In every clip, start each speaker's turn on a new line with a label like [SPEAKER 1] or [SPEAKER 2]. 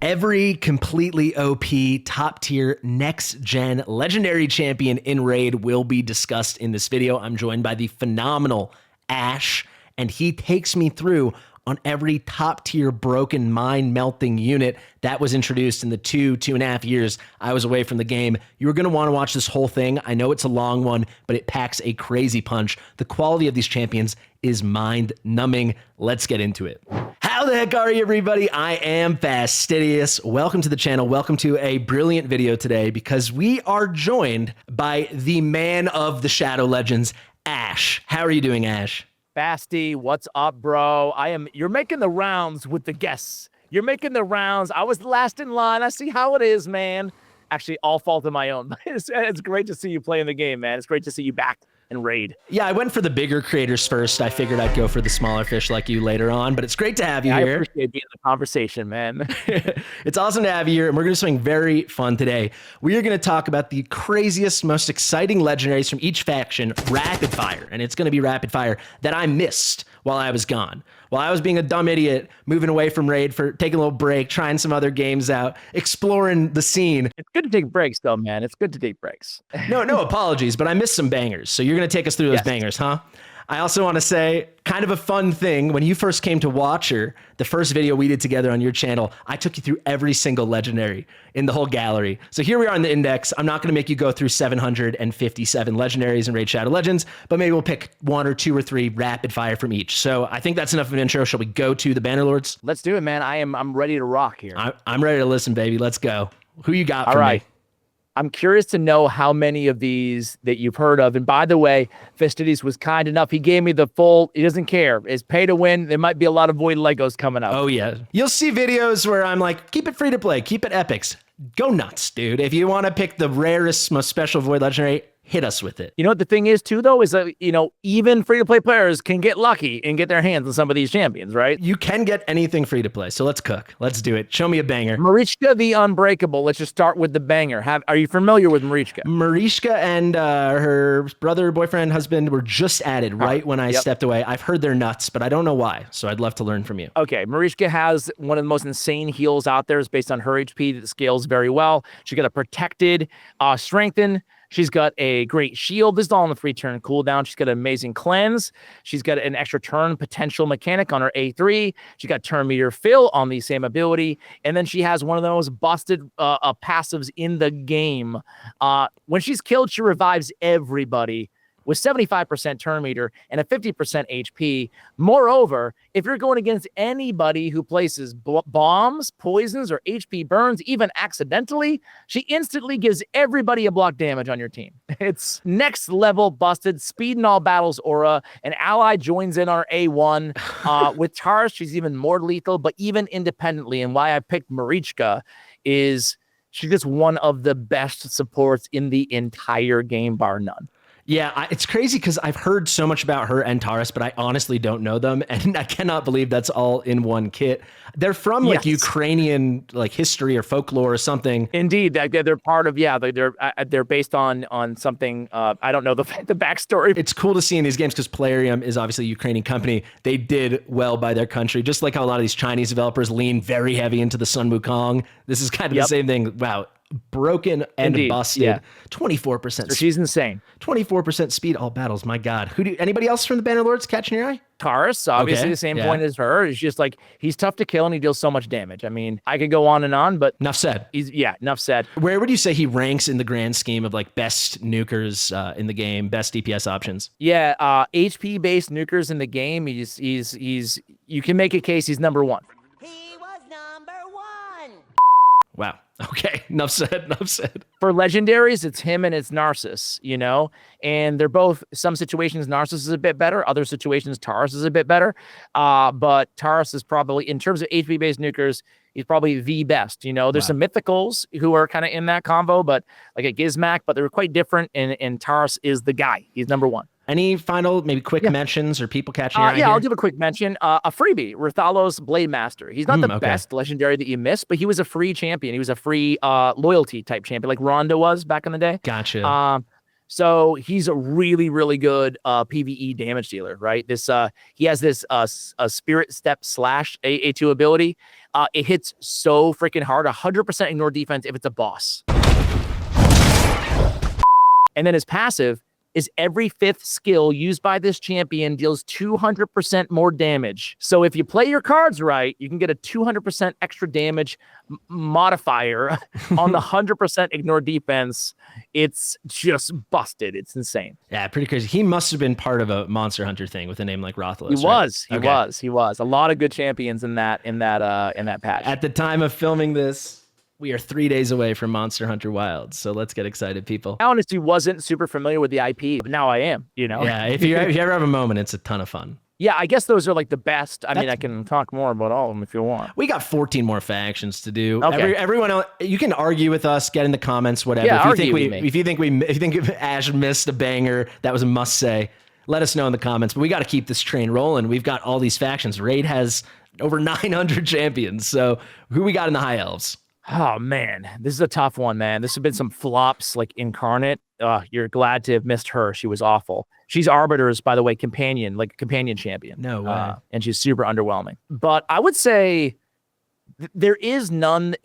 [SPEAKER 1] Every completely OP, top tier, next gen legendary champion in Raid will be discussed in this video. I'm joined by the phenomenal Ash, and he takes me through on every top tier broken mind melting unit that was introduced in the 2.5 years I was away from the game. You're going to want to watch this whole thing. I know it's a long one, but it packs a crazy punch. The quality of these champions is mind numbing. Let's get into it. How the heck are you, everybody? I am Fastidious. Welcome to the channel. Welcome to a brilliant video today because we are joined by the man of the Shadow Legends, Ash. How are you doing, Ash?
[SPEAKER 2] Fasti, what's up, bro? You're making the rounds with the guests. You're making the rounds. I was the last in line. I see how it is, man. Actually, all fault of my own. It's great to see you play in the game, man. It's great to see you back and Raid.
[SPEAKER 1] Yeah, I went for the bigger creators first. I figured I'd go for the smaller fish like you later on, but it's great to have you here.
[SPEAKER 2] I appreciate being in the conversation, man.
[SPEAKER 1] It's awesome to have you here, and we're going to do something very fun today. We are going to talk about the craziest, most exciting legendaries from each faction, rapid fire, and it's going to be rapid fire that I missed while I was gone. While I was being a dumb idiot, moving away from Raid for taking a little break, trying some other games out, exploring the scene.
[SPEAKER 2] It's good to take breaks, though, man. It's good to take breaks.
[SPEAKER 1] No apologies, but I missed some bangers. So you're going to take us through those bangers, huh? I also want to say, kind of a fun thing, when you first came to Watcher, the first video we did together on your channel, I took you through every single legendary in the whole gallery. So here we are in the index. I'm not going to make you go through 757 legendaries in Raid Shadow Legends, but maybe we'll pick 1 or 2 or 3 rapid fire from each. So I think that's enough of an intro. Shall we go to the Bannerlords?
[SPEAKER 2] Let's do it, man. I'm ready to rock here.
[SPEAKER 1] I'm ready to listen, baby. Let's go. Who you got for
[SPEAKER 2] All right.
[SPEAKER 1] me?
[SPEAKER 2] I'm curious to know how many of these that you've heard of. And by the way, Fastidious was kind enough. He gave me the full, he doesn't care. It's pay to win. There might be a lot of void Legos coming up.
[SPEAKER 1] Oh, yeah. You'll see videos where I'm like, keep it free to play. Keep it epics. Go nuts, dude. If you want to pick the rarest, most special void legendary, hit us with it.
[SPEAKER 2] You know what the thing is, too, though, is that, even free-to-play players can get lucky and get their hands on some of these champions, right?
[SPEAKER 1] You can get anything free to play, so let's cook. Let's do it. Show me a banger.
[SPEAKER 2] Marichka the Unbreakable. Let's just start with the banger. Are you familiar with Marichka?
[SPEAKER 1] Marichka and her brother, boyfriend, husband were just added right when I stepped away. I've heard they're nuts, but I don't know why, so I'd love to learn from you.
[SPEAKER 2] Okay, Marichka has one of the most insane heals out there. It's based on her HP that scales very well. She's got a protected, strengthen. She's got a great shield. This is all on the free turn cooldown. She's got an amazing cleanse. She's got an extra turn potential mechanic on her A3. She got turn meter fill on the same ability. And then she has one of the most busted passives in the game. When she's killed, she revives everybody with 75% turn meter and a 50% HP. Moreover, if you're going against anybody who places bombs, poisons, or HP burns, even accidentally, she instantly gives everybody a block damage on your team. It's next level busted, speed in all battles aura. An ally joins in on A1. With Taurus, she's even more lethal, but even independently, and why I picked Marichka is she's just one of the best supports in the entire game, bar none.
[SPEAKER 1] Yeah, it's crazy because I've heard so much about her and Taurus, but I honestly don't know them, and I cannot believe that's all in one kit. They're from like Ukrainian like history or folklore or something.
[SPEAKER 2] Indeed, they're part of they're based on something. I don't know the backstory.
[SPEAKER 1] It's cool to see in these games because Plarium is obviously a Ukrainian company. They did well by their country, just like how a lot of these Chinese developers lean very heavy into the Sun Wukong. This is kind of the same thing. Wow. Broken and busted. 24%.
[SPEAKER 2] So she's insane.
[SPEAKER 1] 24% speed all battles. My God. Anybody else from the Bannerlords catching your eye?
[SPEAKER 2] Taurus, obviously the same point as her. It's just like he's tough to kill and he deals so much damage. I mean, I could go on and on, but
[SPEAKER 1] enough said.
[SPEAKER 2] Enough said.
[SPEAKER 1] Where would you say he ranks in the grand scheme of like best nukers in the game, best DPS options?
[SPEAKER 2] Yeah, HP based nukers in the game. He's you can make a case he's number 1.
[SPEAKER 3] He was number 1.
[SPEAKER 1] Wow. Okay, enough said.
[SPEAKER 2] For legendaries, it's him and it's Narcissus, and they're both, some situations Narcissus is a bit better, other situations Taurus is a bit better, but Taurus is probably, in terms of HP-based nukers, he's probably the best. There's some mythicals who are kind of in that combo, but like a Gizmak, but they're quite different, and Taurus is the guy. He's number 1.
[SPEAKER 1] Any final, maybe quick mentions or people catching your eye here?
[SPEAKER 2] I'll give a quick mention. A freebie, Rathalos Blade Master. He's not the best legendary that you miss, but he was a free champion. He was a free loyalty type champion, like Ronda was back in the day.
[SPEAKER 1] Gotcha.
[SPEAKER 2] So he's a really, really good PvE damage dealer, right? He has this a Spirit Step slash A2 ability. It hits so freaking hard, 100% ignore defense if it's a boss. And then his passive is every 5th skill used by this champion deals 200% more damage. So if you play your cards right, you can get a 200% extra damage modifier on the 100% ignore defense. It's just busted. It's insane.
[SPEAKER 1] Yeah, pretty crazy. He must have been part of a Monster Hunter thing with a name like Rothalos.
[SPEAKER 2] He was. A lot of good champions in that patch.
[SPEAKER 1] At the time of filming this, we are 3 days away from Monster Hunter Wilds, so let's get excited, people.
[SPEAKER 2] I honestly wasn't super familiar with the IP, but now I am,
[SPEAKER 1] Yeah, if you ever have a moment, it's a ton of fun.
[SPEAKER 2] Yeah, I guess those are like the best. I mean, I can talk more about all of them if you want.
[SPEAKER 1] We got 14 more factions to do.
[SPEAKER 2] Okay.
[SPEAKER 1] Everyone else, you can argue with us, get in the comments, whatever.
[SPEAKER 2] Yeah,
[SPEAKER 1] if you think Ash missed a banger, that was a must say, let us know in the comments. But we got to keep this train rolling. We've got all these factions. Raid has over 900 champions. So who we got in the High Elves?
[SPEAKER 2] Oh, man, this is a tough one, man. This has been some flops like Incarnate. You're glad to have missed her. She was awful. She's Arbiter's, by the way, companion champion.
[SPEAKER 1] No way.
[SPEAKER 2] And she's super underwhelming. But I would say there is none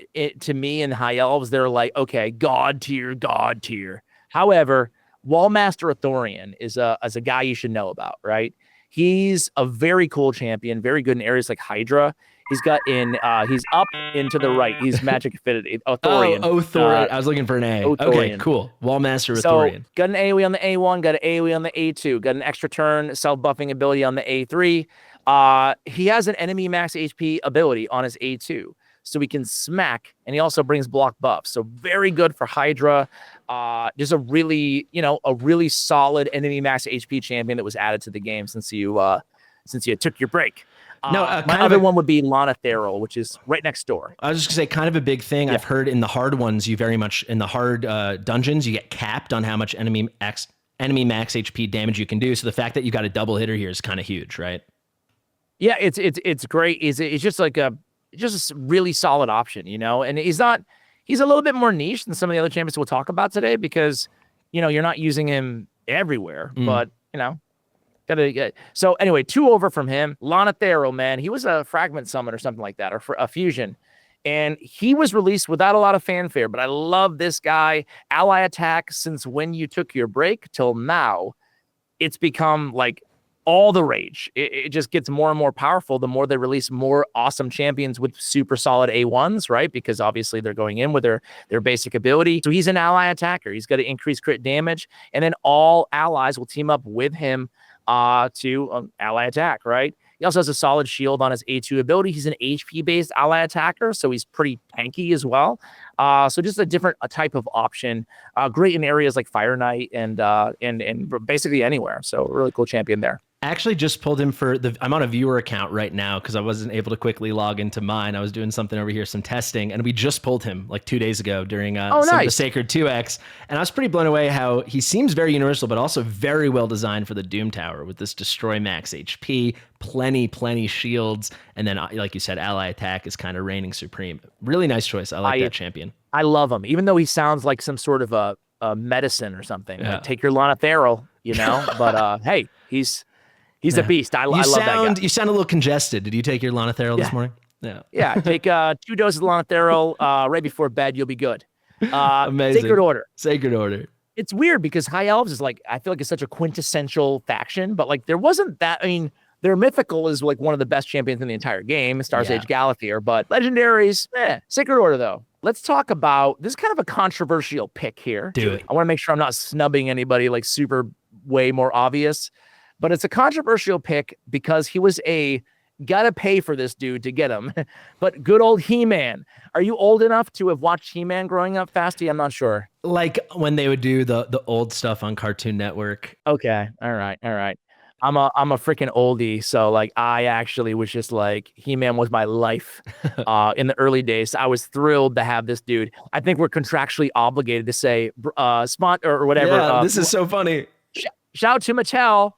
[SPEAKER 2] to me in High Elves. They're like, okay, God tier. However, Wallmaster Athorian is a guy you should know about, right? He's a very cool champion, very good in areas like Hydra. He's up and to the right. He's Magic Affinity. Athorian.
[SPEAKER 1] Oh, Athorian. I was looking for an A.
[SPEAKER 2] Athorian.
[SPEAKER 1] Okay, cool. Wallmaster Athorian.
[SPEAKER 2] So, got an AoE on the A1, got an AoE on the A2, got an extra turn, self-buffing ability on the A3. He has an enemy max HP ability on his A2. So he can smack, and he also brings block buffs. So very good for Hydra. Just a really solid enemy max HP champion that was added to the game since you took your break. My other one would be Lana Theral, which is right next door.
[SPEAKER 1] I was just gonna say, kind of a big thing. Yeah. I've heard in the hard ones, in the hard dungeons, you get capped on how much enemy max HP damage you can do. So the fact that you got a double hitter here is kind of huge, right?
[SPEAKER 2] Yeah, it's great. It's just like a really solid option, And he's a little bit more niche than some of the other champions we'll talk about today because, you're not using him everywhere, but so anyway, 2 over from him. Lana Theral, man, he was a fragment summon or something like that, or for a fusion. And he was released without a lot of fanfare, but I love this guy. Ally attack since when you took your break till now, it's become like all the rage. It just gets more and more powerful the more they release more awesome champions with super solid A1s, right? Because obviously they're going in with their basic ability. So he's an ally attacker. He's got to increase crit damage, and then all allies will team up with him to ally attack, right? He also has a solid shield on his A2 ability. He's an HP-based ally attacker, so he's pretty tanky as well. So just a different type of option. Great in areas like Fire Knight and basically anywhere. So really cool champion there.
[SPEAKER 1] I actually just pulled him I'm on a viewer account right now because I wasn't able to quickly log into mine. I was doing something over here, some testing, and we just pulled him like 2 days ago during some of the Sacred 2X. And I was pretty blown away how he seems very universal, but also very well designed for the Doom Tower with this destroy max HP, plenty shields, and then like you said, ally attack is kind of reigning supreme. Really nice choice. I like that champion.
[SPEAKER 2] I love him, even though he sounds like some sort of a medicine or something. Yeah. Like, take your Lana Theral, but hey, He's a beast. I love that guy.
[SPEAKER 1] You sound a little congested. Did you take your Lana Theral this morning?
[SPEAKER 2] Yeah. Yeah. Take 2 doses of Lana Theral right before bed. You'll be good.
[SPEAKER 1] Amazing.
[SPEAKER 2] Sacred Order.
[SPEAKER 1] It's
[SPEAKER 2] weird because High Elves is like, I feel like it's such a quintessential faction, but like there wasn't that. I mean, their mythical is like one of the best champions in the entire game, Star Sage Galathir, but legendaries, Sacred Order though. Let's talk about this is kind of a controversial pick here.
[SPEAKER 1] Do it.
[SPEAKER 2] I want to make sure I'm not snubbing anybody like super way more obvious. But it's a controversial pick because he was gotta pay for this dude to get him. But good old He-Man. Are you old enough to have watched He-Man growing up, Fasti? I'm not sure.
[SPEAKER 1] Like when they would do the old stuff on Cartoon Network.
[SPEAKER 2] Okay. All right. I'm a freaking oldie. So like I actually was just like He-Man was my life in the early days. I was thrilled to have this dude. I think we're contractually obligated to say spot or whatever.
[SPEAKER 1] Yeah, this is so funny.
[SPEAKER 2] Shout to Mattel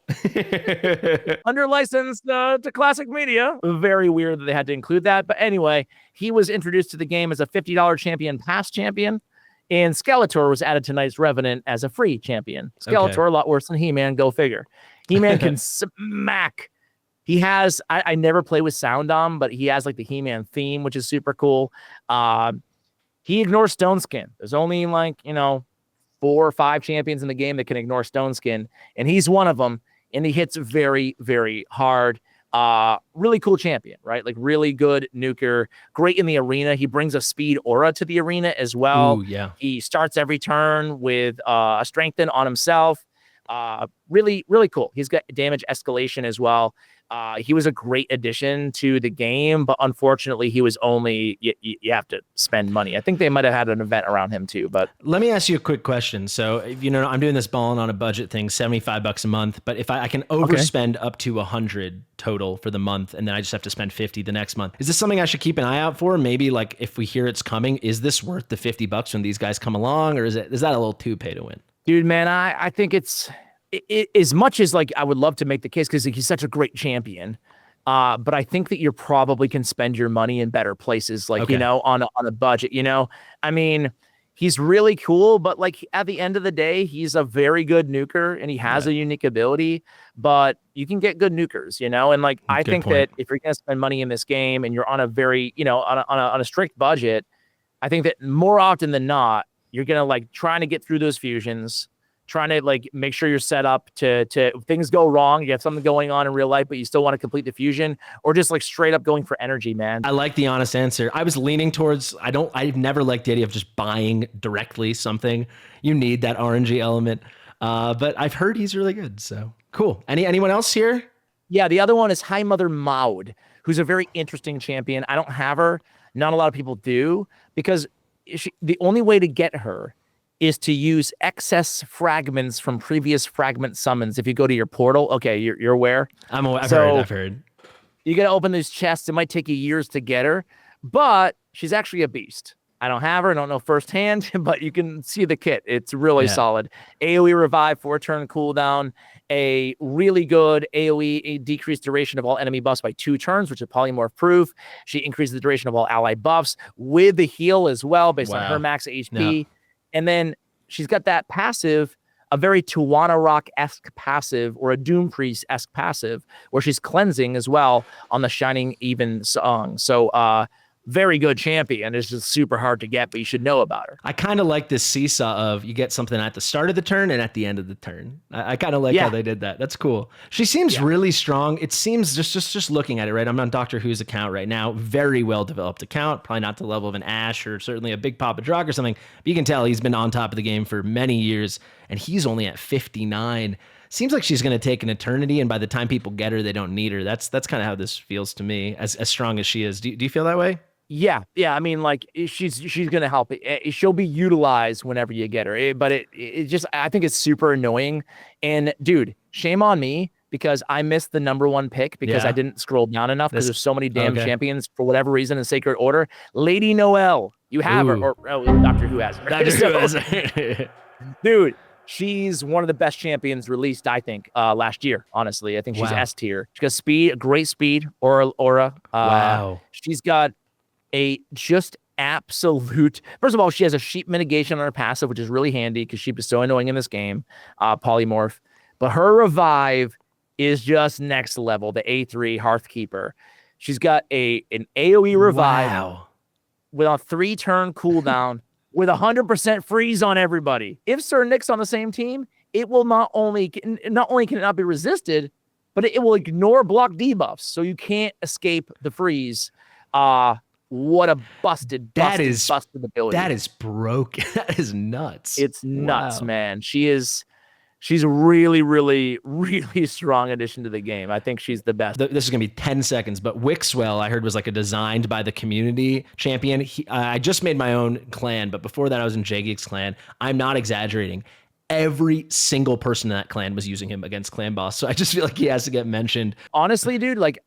[SPEAKER 2] under license to Classic Media. Very weird that they had to include that. But anyway, he was introduced to the game as a $50 champion, past champion. And Skeletor was added to tonight's Revenant as a free champion. Skeletor,
[SPEAKER 1] Okay.
[SPEAKER 2] a lot worse than He-Man, go figure. He-Man can smack. He has, I never play with sound on, but he has like the He-Man theme, which is super cool. He ignores Stone Skin. There's only like, 4 or 5 champions in the game that can ignore Stone Skin, and he's one of them, and he hits very, very hard. Really cool champion, right? Like really good nuker, great in the arena. He brings a speed aura to the arena as well.
[SPEAKER 1] Ooh, yeah.
[SPEAKER 2] He starts every turn with a strengthen on himself. Really, really cool. He's got damage escalation as well. He was a great addition to the game, but unfortunately, he was only you have to spend money. I think they might have had an event around him too. But
[SPEAKER 1] let me ask you a quick question. So, I'm doing this balling on a budget thing, $75 a month. But if I can overspend up to 100 total for the month, and then I just have to spend 50 the next month, is this something I should keep an eye out for? Maybe like if we hear it's coming, is this worth the $50 when these guys come along, or is that a little too pay to win?
[SPEAKER 2] Dude, man, I think it's as much as like I would love to make the case because he's such a great champion. But I think that you probably can spend your money in better places, like, on a budget, I mean, he's really cool, but like at the end of the day, he's a very good nuker and he has a unique ability, but you can get good nukers, and like, I think that if you're going to spend money in this game and you're on a very, on a strict budget, I think that more often than not, you're going to like trying to get through those fusions, trying to like make sure you're set up to if things go wrong, you have something going on in real life, but you still want to complete the fusion, or just like straight up going for energy, man.
[SPEAKER 1] I like the honest answer. I was leaning towards, I've never liked the idea of just buying directly something. You need that RNG element. But I've heard he's really good. So cool. Anyone else here?
[SPEAKER 2] Yeah. The other one is High Mother Maud, who's a very interesting champion. I don't have her. Not a lot of people do, because the only way to get her is to use excess fragments from previous fragment summons. If you go to your portal, okay, you're aware.
[SPEAKER 1] I've heard.
[SPEAKER 2] You got to open these chests. It might take you years to get her, but she's actually a beast. I don't have her. I don't know firsthand, but you can see the kit. It's really solid. AoE revive, 4-turn cooldown, a really good AoE, a decreased duration of all enemy buffs by 2 turns, which is polymorph proof. She increases the duration of all ally buffs with the heal as well, based on her max HP. Yeah. And then she's got that passive, a very Tuana Rock-esque passive, or a Doom Priest-esque passive, where she's cleansing as well on the Shining Even song. So, very good champion. It's just super hard to get, but you should know about her.
[SPEAKER 1] I kind of like this seesaw of you get something at the start of the turn and at the end of the turn. I kind of like how they did that. That's cool. She seems really strong. It seems just looking at it, right? I'm on Doctor Who's account right now. Very well developed account. Probably not the level of an Ash or certainly a Big Papa Drog or something. But you can tell he's been on top of the game for many years, and he's only at 59. Seems like she's going to take an eternity, and by the time people get her, they don't need her. That's kind of how this feels to me, as strong as she is. Do you feel that way?
[SPEAKER 2] Yeah. I mean, like she's gonna help. She'll be utilized whenever you get her. But it just, I think it's super annoying. And dude, shame on me because I missed the #1 pick because I didn't scroll down enough because there's so many damn champions for whatever reason in Sacred Order. Lady Noelle, you have her, or Doctor Who has her.
[SPEAKER 1] Doctor Who has her.
[SPEAKER 2] Dude, she's one of the best champions released, I think, last year. Honestly, I think she's S tier. She got speed, great speed, aura.
[SPEAKER 1] Wow.
[SPEAKER 2] She's got a just absolute. First of all, she has a sheep mitigation on her passive, which is really handy because sheep is so annoying in this game. Polymorph, but her revive is just next level. The A3 Hearthkeeper. She's got an AoE revive with a 3-turn cooldown with 100% freeze on everybody. If Sir Nick's on the same team, it will not only can it not be resisted, but it will ignore block debuffs, so you can't escape the freeze. What a busted ability.
[SPEAKER 1] That is broken. That is nuts.
[SPEAKER 2] It's nuts, man. She's really, really, really strong addition to the game. I think she's the best.
[SPEAKER 1] This is going to be 10 seconds, but Wixwell, I heard, was like a designed by the community champion. I just made my own clan, but before that I was in J-Geek's clan. I'm not exaggerating. Every single person in that clan was using him against clan boss. So I just feel like he has to get mentioned.
[SPEAKER 2] Honestly, dude, like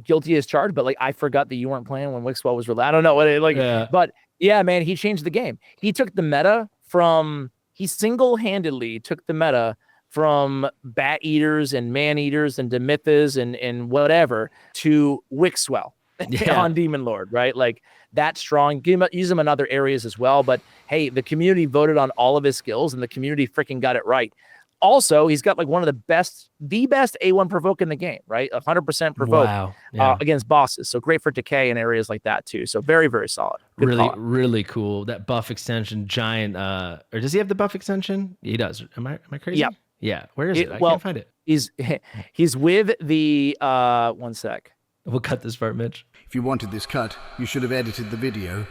[SPEAKER 2] guilty as charged, but like I forgot that you weren't playing when Wixwell was released. I don't know what but yeah, man, he changed the game. He took the meta from, he single-handedly took the meta from Bat Eaters and Man Eaters and Demythas and whatever to Wixwell. on Demon Lord, right? Like that strong. Use him in other areas as well. But hey, the community voted on all of his skills, and the community freaking got it right. Also, he's got like one of the best A1 provoke in the game, right? 100% provoke against bosses. So great for decay in areas like that too. So very, very solid. Good
[SPEAKER 1] really cool. That buff extension, giant. Or does he have the buff extension? He does. Am I crazy?
[SPEAKER 2] Yeah.
[SPEAKER 1] Yeah. Where is it? I can't find it.
[SPEAKER 2] He's with the one sec.
[SPEAKER 1] We'll cut this part, Mitch.
[SPEAKER 4] If you wanted this cut, you should have edited the video.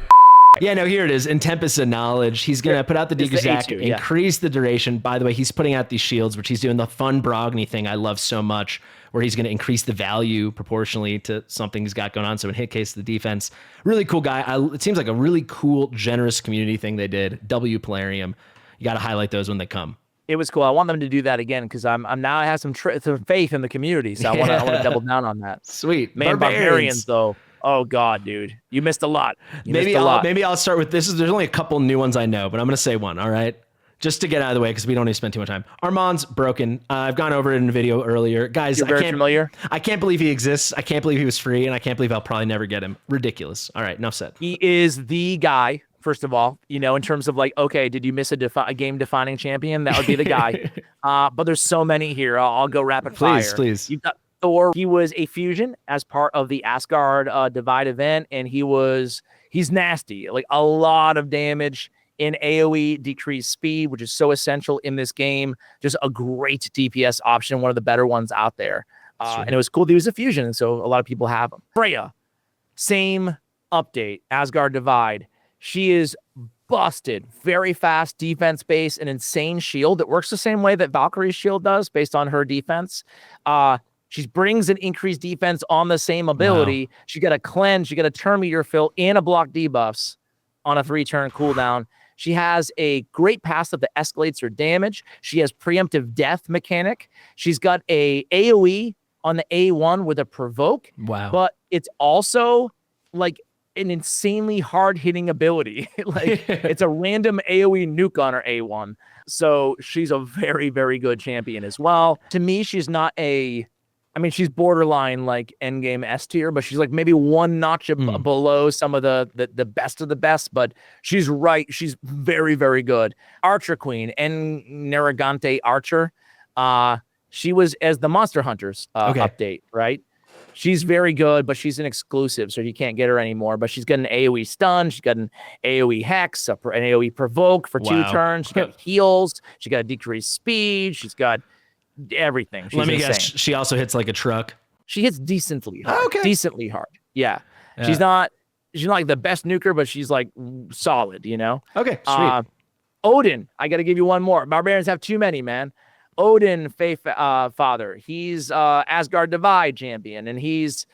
[SPEAKER 1] Yeah, no, here it is. In Tempest of Knowledge, he's going to put out the Degazac, increase the duration. By the way, he's putting out these shields, which he's doing the fun Brogni thing I love so much, where he's going to increase the value proportionally to something he's got going on. So in hit case, the defense. Really cool guy. It seems like a really cool, generous community thing they did. W Polarium. You got to highlight those when they come.
[SPEAKER 2] It was cool. I want them to do that again because I'm now I have some faith in the community. So I want to double down on that.
[SPEAKER 1] Sweet.
[SPEAKER 2] Man, Barbarians though. Oh God, dude, you missed a lot.
[SPEAKER 1] Maybe I'll start with this. There's only a couple new ones I know, but I'm gonna say one. All right, just to get out of the way because we don't need to spend too much time. Armand's broken. I've gone over it in a video earlier, guys.
[SPEAKER 2] You're very familiar.
[SPEAKER 1] I can't believe he exists. I can't believe he was free, and I can't believe I'll probably never get him. Ridiculous. All right, enough said.
[SPEAKER 2] He is the guy. First of all, you know, in terms of like, okay, did you miss a game-defining champion? That would be the guy. But there's so many here. I'll go rapid fire.
[SPEAKER 1] Please.
[SPEAKER 2] You got Thor. He was a fusion as part of the Asgard Divide event, and he's nasty. Like a lot of damage in AoE, decreased speed, which is so essential in this game. Just a great DPS option, one of the better ones out there. And it was cool that he was a fusion, and so a lot of people have him. Freya, same update, Asgard Divide. She is busted, very fast defense base, an insane shield that works the same way that Valkyrie's shield does based on her defense. She brings an increased defense on the same ability. Wow. She got a cleanse, she got a turn meter fill, and a block debuffs on a 3-turn cooldown. She has a great passive that escalates her damage. She has preemptive death mechanic. She's got a AoE on the A1 with a provoke.
[SPEAKER 1] Wow.
[SPEAKER 2] But it's also like an insanely hard-hitting ability. Like it's a random AoE nuke on her A1. So she's a very, very good champion as well. To me, she's not she's borderline like endgame S tier, but she's like maybe one notch below some of the best of the best, but she's right. She's very, very good. Archer Queen and Neragante Archer. She was as the Monster Hunters update, right? She's very good, but she's an exclusive, so you can't get her anymore. But she's got an AoE stun, she's got an AoE hex, an AoE provoke for 2 turns. She's got heals, she got decreased speed, she's got everything. She's
[SPEAKER 1] Let me
[SPEAKER 2] insane.
[SPEAKER 1] guess, she also hits like a truck.
[SPEAKER 2] She hits decently hard. Decently hard. Yeah. She's not like the best nuker, but she's like solid, you know?
[SPEAKER 1] Okay, sweet.
[SPEAKER 2] Odin, I got to give you one more. Barbarians have too many, man. Odin Father. He's Asgard Divide champion, and he's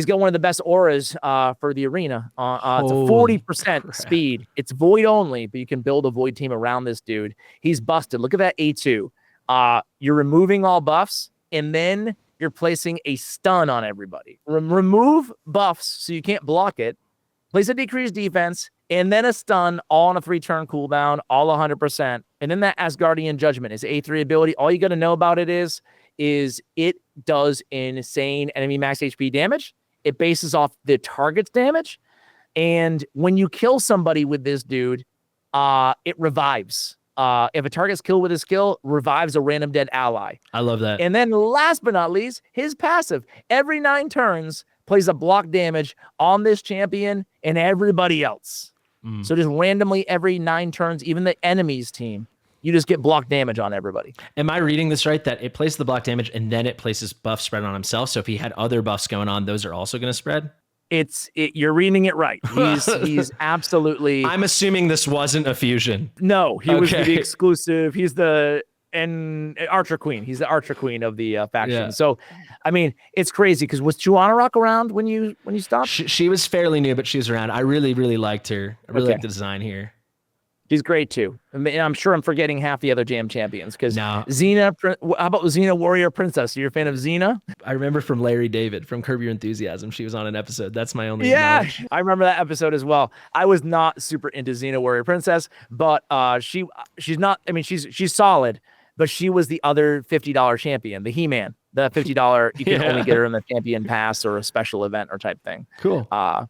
[SPEAKER 2] got one of the best auras for the arena. It's a 40% speed. It's void only, but you can build a void team around this dude. He's busted. Look at that A2. You're removing all buffs, and then you're placing a stun on everybody. Remove buffs so you can't block it. Place a decreased defense, and then a stun, all on a 3-turn cooldown, all 100%. And then that Asgardian Judgment is A3 ability. All you got to know about it is it does insane enemy max HP damage. It bases off the target's damage. And when you kill somebody with this dude, it revives. If a target's killed with a skill, revives a random dead ally.
[SPEAKER 1] I love that.
[SPEAKER 2] And then last but not least, his passive. Every 9 turns, plays a block damage on this champion and everybody else. So just randomly every 9 turns, even the enemy's team, you just get block damage on everybody.
[SPEAKER 1] Am I reading this right? That it places the block damage and then it places buff spread on himself. So if he had other buffs going on, those are also going to spread?
[SPEAKER 2] You're reading it right. He's absolutely.
[SPEAKER 1] I'm assuming this wasn't a fusion.
[SPEAKER 2] No, he was the exclusive. He's the Archer Queen. He's the Archer Queen of the faction.
[SPEAKER 1] Yeah.
[SPEAKER 2] So, I mean, it's crazy because was Chuanarok around when you stopped?
[SPEAKER 1] She was fairly new, but she was around. I really, really liked her. I really liked the design here.
[SPEAKER 2] She's great too. I mean, I'm sure I'm forgetting half the other jam champions because Xena. How about Xena Warrior Princess? Are you a fan of Xena?
[SPEAKER 1] I remember from Larry David from Curb Your Enthusiasm. She was on an episode. That's my only knowledge.
[SPEAKER 2] I remember that episode as well. I was not super into Xena Warrior Princess, but she's not. I mean, she's solid, but she was the other $50 champion, the He-Man. The $50, you can only get her in the champion pass or a special event or type thing.
[SPEAKER 1] Cool.
[SPEAKER 2] All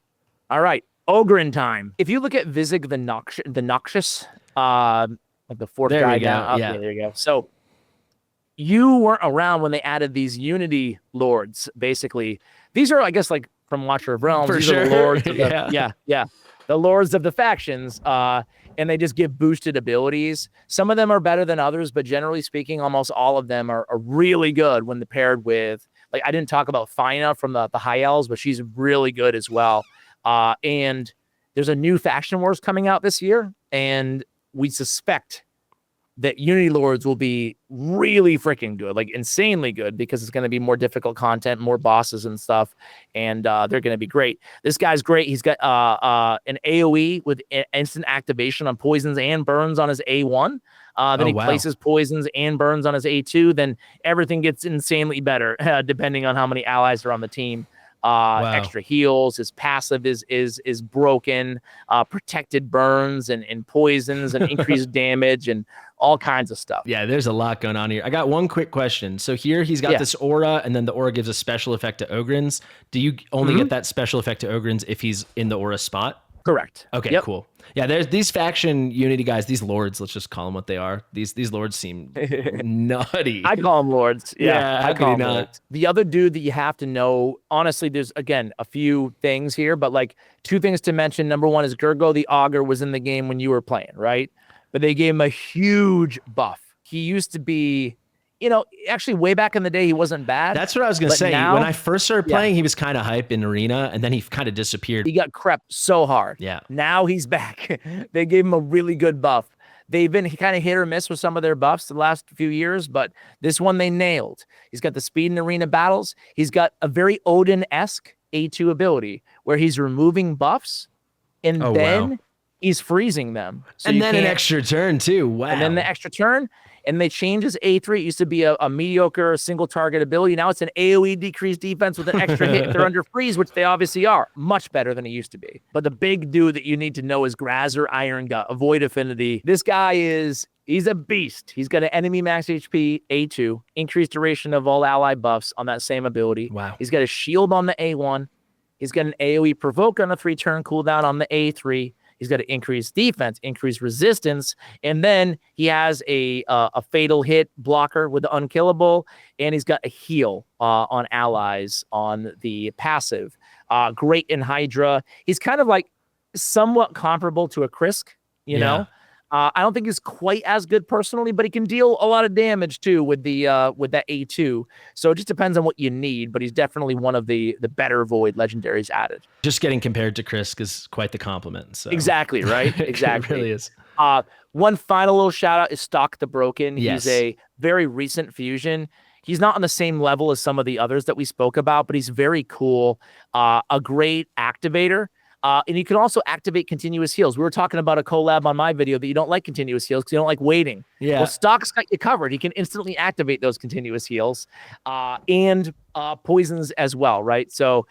[SPEAKER 2] right, Ogryn time. If you look at Visig the Noxious, like the fourth
[SPEAKER 1] There
[SPEAKER 2] guy
[SPEAKER 1] we go,
[SPEAKER 2] down.
[SPEAKER 1] yeah.
[SPEAKER 2] There you go. So you weren't around when they added these Unity Lords. Basically, these are, I guess, like from Watcher of Realms.
[SPEAKER 1] For
[SPEAKER 2] These
[SPEAKER 1] sure.
[SPEAKER 2] are the Lords. Of the,
[SPEAKER 1] Yeah.
[SPEAKER 2] the Lords of the factions. And they just give boosted abilities. Some of them are better than others, but generally speaking, almost all of them are really good when they're paired with, like, I didn't talk about Fina from the High Elves, but she's really good as well. And there's a new Faction Wars coming out this year, and we suspect that Unity Lords will be really freaking good, like insanely good, because it's going to be more difficult content, more bosses and stuff, and they're going to be great. This guy's great. He's got an AoE with instant activation on poisons and burns on his A1. Then he places poisons and burns on his A2. Then everything gets insanely better, depending on how many allies are on the team. Extra heals. His passive is broken. Protected burns and poisons and increased damage and all kinds of stuff.
[SPEAKER 1] Yeah, there's a lot going on here. I got one quick question. So here he's got this aura, and then the aura gives a special effect to Ogryns. Do you only get that special effect to Ogryns if he's in the aura spot?
[SPEAKER 2] Correct.
[SPEAKER 1] Okay, cool. Yeah, there's these faction Unity guys, these lords, let's just call them what they are. These lords seem nutty.
[SPEAKER 2] I call them lords. Yeah,
[SPEAKER 1] how could you not?
[SPEAKER 2] Lords. The other dude that you have to know, honestly, there's, again, a few things here, but like two things to mention. Number one is Gurgo the Augur was in the game when you were playing, right? But they gave him a huge buff. He used to be, actually way back in the day, he wasn't bad.
[SPEAKER 1] That's what I was going to say.
[SPEAKER 2] Now,
[SPEAKER 1] when I first started playing, he was kind of hype in Arena, and then he kind of disappeared.
[SPEAKER 2] He got crept so hard.
[SPEAKER 1] Yeah.
[SPEAKER 2] Now he's back. They gave him a really good buff. They've been kind of hit or miss with some of their buffs the last few years, but this one they nailed. He's got the speed in arena battles. He's got a very Odin-esque A2 ability where he's removing buffs, and then he's freezing them. So
[SPEAKER 1] and then an extra turn too. Wow.
[SPEAKER 2] And then the extra turn, and they changed his A3. It used to be a mediocre single target ability. Now it's an AoE decreased defense with an extra hit if they're under freeze, which they obviously are. Much better than it used to be. But the big dude that you need to know is Grazer Iron Gut, Avoid Affinity. This guy he's a beast. He's got an enemy max HP A2, increased duration of all ally buffs on that same ability.
[SPEAKER 1] Wow.
[SPEAKER 2] He's got a shield on the A1. He's got an AoE provoke on a 3-turn cooldown on the A3. He's got to increase defense, increase resistance, and then he has a fatal hit blocker with the unkillable, and he's got a heal on allies on the passive. Great in Hydra. He's kind of like somewhat comparable to a Krisk, you know? I don't think he's quite as good personally, but he can deal a lot of damage too with that A2. So it just depends on what you need, but he's definitely one of the better Void legendaries added.
[SPEAKER 1] Just getting compared to Krisk is quite the compliment. So.
[SPEAKER 2] Exactly, right? Exactly.
[SPEAKER 1] It really is.
[SPEAKER 2] One final little shout out is Stock the Broken.
[SPEAKER 1] Yes.
[SPEAKER 2] He's a very recent fusion. He's not on the same level as some of the others that we spoke about, but he's very cool. A great activator. And you can also activate continuous heals. We were talking about a collab on my video that you don't like continuous heals because you don't like waiting.
[SPEAKER 1] Yeah.
[SPEAKER 2] Well, Stock's got you covered. He can instantly activate those continuous heals and poisons as well, right? So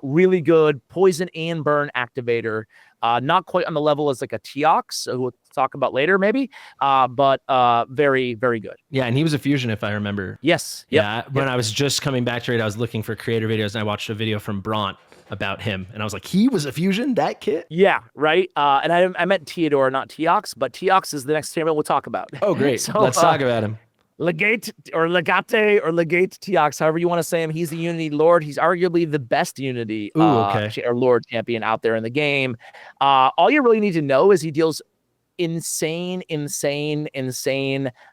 [SPEAKER 2] really good poison and burn activator. Not quite on the level as like a Teox, so we'll talk about later maybe, but very, very good.
[SPEAKER 1] Yeah, and he was a fusion if I remember.
[SPEAKER 2] Yes.
[SPEAKER 1] Yeah, when I was just coming back to it, I was looking for creator videos, and I watched a video from Bront about him, and I was like, he was a fusion, that kit?
[SPEAKER 2] Yeah, right. And I meant Teodor, not Teox, but Teox is the next champion we'll talk about.
[SPEAKER 1] Oh, great. So, let's talk about him.
[SPEAKER 2] Legate or Legate Teox, however you want to say him. He's the Unity Lord. He's arguably the best Unity or Lord champion out there in the game. All you really need to know is he deals insane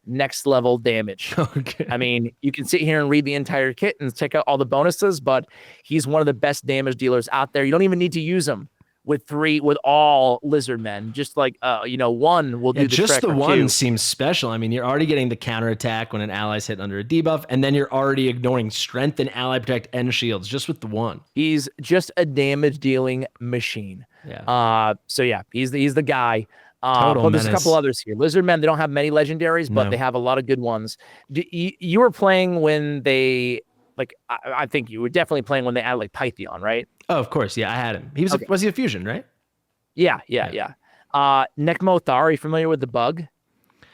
[SPEAKER 2] next level damage.
[SPEAKER 1] Okay.
[SPEAKER 2] I mean, you can sit here and read the entire kit and check out all the bonuses, but he's one of the best damage dealers out there. You don't even need to use him with all Lizardmen. Just like one will do the trick.
[SPEAKER 1] Just the one seems special. I mean, you're already getting the counterattack when an ally's hit under a debuff, and then you're already ignoring strength and ally protect and shields just with the one.
[SPEAKER 2] He's just a damage dealing machine.
[SPEAKER 1] Yeah.
[SPEAKER 2] So yeah, he's the guy.
[SPEAKER 1] Total
[SPEAKER 2] but there's
[SPEAKER 1] menace.
[SPEAKER 2] a couple others here. Lizardmen, they don't have many legendaries, but they have a lot of good ones. You were playing when they, like, I think you were definitely playing when they added like Pytheon, right?
[SPEAKER 1] Oh, of course. Yeah, I had him. He was was he a fusion, right?
[SPEAKER 2] Yeah. Nekmothar, are you familiar with the bug?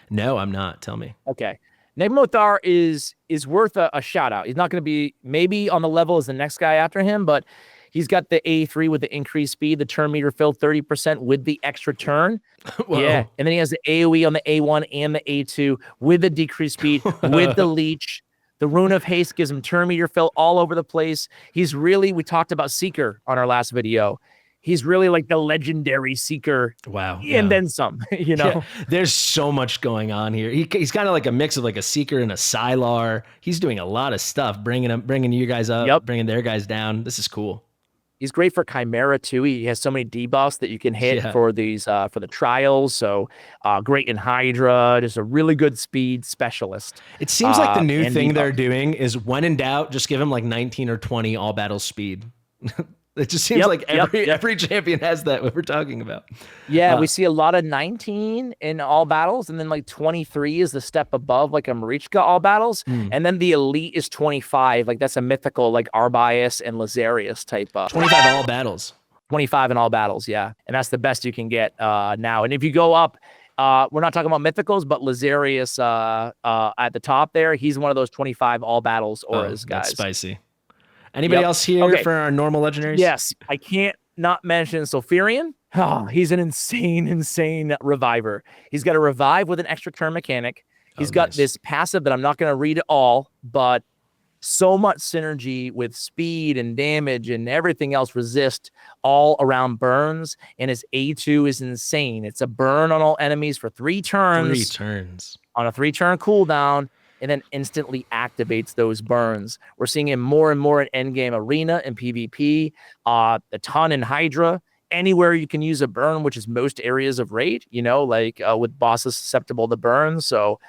[SPEAKER 1] No, I'm not. Tell me.
[SPEAKER 2] Okay. Negmothar is worth a shout out. He's not going to be maybe on the level as the next guy after him, but he's got the A3 with the increased speed, the turn meter fill 30% with the extra turn. Yeah. And then he has the AoE on the A1 and the A2 with the decreased speed, with the leech. The Rune of Haste gives him turn meter fill all over the place. He's really, we talked about Seeker on our last video. He's really like the legendary Seeker.
[SPEAKER 1] Wow.
[SPEAKER 2] And then some, you know?
[SPEAKER 1] Yeah, there's so much going on here. He's kind of like a mix of like a Seeker and a Sylar. He's doing a lot of stuff, bringing you guys up, bringing their guys down. This is cool.
[SPEAKER 2] He's great for Chimera too. He has so many debuffs that you can hit for these for the trials. So great in Hydra. Just a really good speed specialist.
[SPEAKER 1] It seems like the new thing they're doing is when in doubt, just give him like 19 or 20 all battle speed. It just seems like every champion has that, what we're talking about.
[SPEAKER 2] Yeah, we see a lot of 19 in all battles, and then like 23 is the step above, like a Marichka all battles. And then the elite is 25. Like that's a mythical, like Arbias and Lazarius type.
[SPEAKER 1] 25 all battles.
[SPEAKER 2] 25 in all battles, yeah. And that's the best you can get now. And if you go up, we're not talking about mythicals, but Lazarius at the top there, he's one of those 25 all battles auras, guys.
[SPEAKER 1] That's spicy. Anybody else here for our normal legendaries?
[SPEAKER 2] Yes, I can't not mention Sulfurion. Oh, he's an insane reviver. He's got a revive with an extra turn mechanic. He's got this passive that I'm not going to read at all, but so much synergy with speed and damage and everything else resist all around burns. And his A2 is insane. It's a burn on all enemies for 3 turns.
[SPEAKER 1] 3 turns. On
[SPEAKER 2] a 3-turn cooldown. And then instantly activates those burns. We're seeing him more and more in endgame arena and PvP, a ton in Hydra, anywhere you can use a burn, which is most areas of raid, you know, like with bosses susceptible to burn. So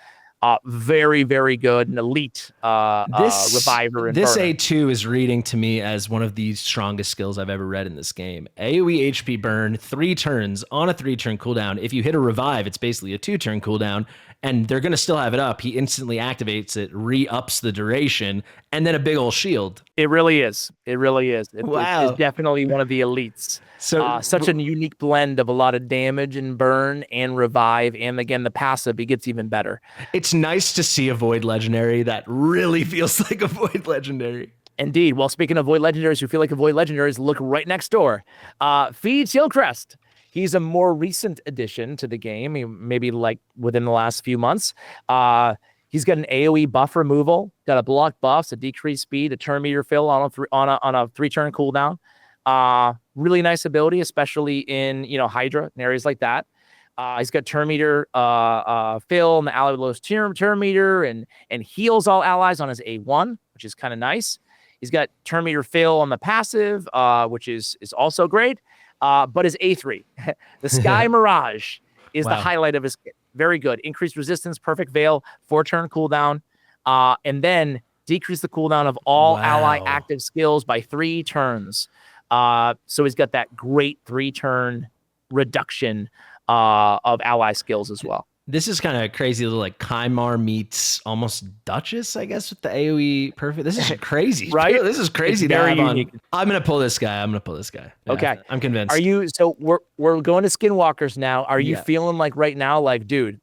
[SPEAKER 2] very, very good and elite reviver. And
[SPEAKER 1] this
[SPEAKER 2] burner.
[SPEAKER 1] A2 is reading to me as one of the strongest skills I've ever read in this game. AoE HP burn, 3 turns on a 3-turn cooldown. If you hit a revive, it's basically a 2-turn cooldown. And they're going to still have it up. He instantly activates it, re-ups the duration, and then a big old shield.
[SPEAKER 2] It really is. It really is.
[SPEAKER 1] Wow.
[SPEAKER 2] It's definitely one of the elites.
[SPEAKER 1] So
[SPEAKER 2] such a unique blend of a lot of damage and burn and revive. And again, the passive, it gets even better.
[SPEAKER 1] It's nice to see a Void Legendary that really feels like a Void Legendary.
[SPEAKER 2] Indeed. Well, speaking of Void Legendaries who feel like a Void Legendaries, look right next door. Feeds Hillcrest. He's a more recent addition to the game, maybe like within the last few months. He's got an AoE buff removal, got a block buffs, a decreased speed, a turn meter fill on a 3-turn cooldown. Really nice ability, especially in Hydra and areas like that. He's got turn meter fill and the ally with lowest turn meter and heals all allies on his A1, which is kind of nice. He's got turn meter fill on the passive, which is also great. But his A3, the Sky Mirage, is the highlight of his kit. Very good. Increased resistance, perfect veil, 4-turn cooldown, and then decrease the cooldown of all ally active skills by 3 turns. So he's got that great 3-turn reduction of ally skills as well.
[SPEAKER 1] This is kind of crazy little like Kymar meets almost Duchess, I guess, with the AoE perfect. This is crazy,
[SPEAKER 2] right?
[SPEAKER 1] This is crazy.
[SPEAKER 2] It's very unique.
[SPEAKER 1] I'm gonna pull this guy. Yeah,
[SPEAKER 2] okay,
[SPEAKER 1] I'm convinced.
[SPEAKER 2] Are you? So we're going to Skinwalkers now. Are you feeling like right now, like, dude,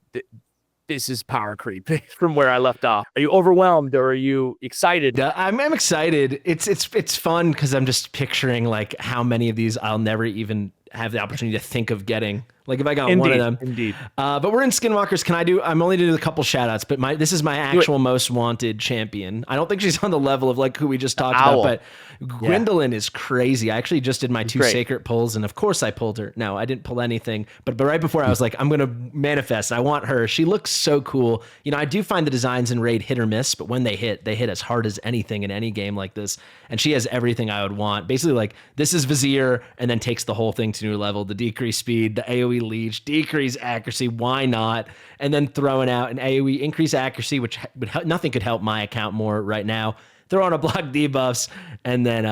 [SPEAKER 2] this is power creep from where I left off? Are you overwhelmed or are you excited?
[SPEAKER 1] I'm excited. It's fun because I'm just picturing like how many of these I'll never even have the opportunity to think of getting. Like if I got one of them.
[SPEAKER 2] Indeed.
[SPEAKER 1] But we're in Skinwalkers. I'm only doing a couple shout outs, but this is my actual most wanted champion. I don't think she's on the level of like who we just talked about, but Gwendolyn is crazy. I actually just did my 2 sacred pulls and of course I pulled her. No, I didn't pull anything, but right before I was like, I'm going to manifest. I want her. She looks so cool. I do find the designs in Raid hit or miss, but when they hit as hard as anything in any game like this. And she has everything I would want. Basically like this is Vizier and then takes the whole thing to new level, the decrease speed, the AoE leech, decrease accuracy, why not? And then throwing out an AoE increase accuracy, which nothing could help my account more right now. Throw on a block debuffs and then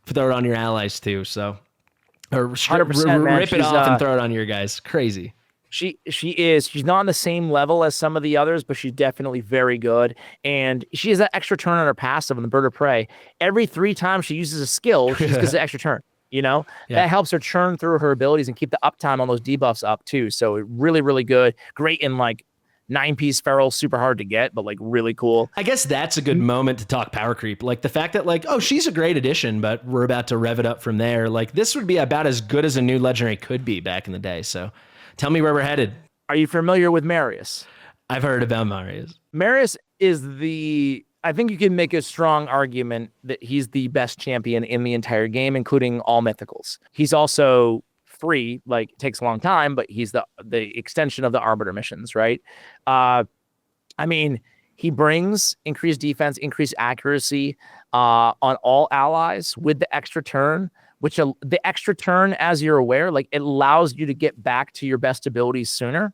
[SPEAKER 1] throw it on your allies too. So or rip it off and throw it on your guys. Crazy.
[SPEAKER 2] She's not on the same level as some of the others, but she's definitely very good. And she has that extra turn on her passive on the Bird of Prey. Every 3 times she uses a skill, she just gets an extra turn. That helps her churn through her abilities and keep the uptime on those debuffs up too. So really, really good. Great in like 9-piece feral, super hard to get, but like really cool.
[SPEAKER 1] I guess that's a good moment to talk power creep. Like the fact that like, oh, she's a great addition, but we're about to rev it up from there. Like this would be about as good as a new legendary could be back in the day. So tell me where we're headed.
[SPEAKER 2] Are you familiar with Marius?
[SPEAKER 1] I've heard about Marius.
[SPEAKER 2] Marius is I think you can make a strong argument that he's the best champion in the entire game, including all mythicals. He's also free, like it takes a long time, but he's the extension of the Arbiter missions, right? I mean, he brings increased defense, increased accuracy on all allies with the extra turn, which the extra turn, as you're aware, like it allows you to get back to your best abilities sooner,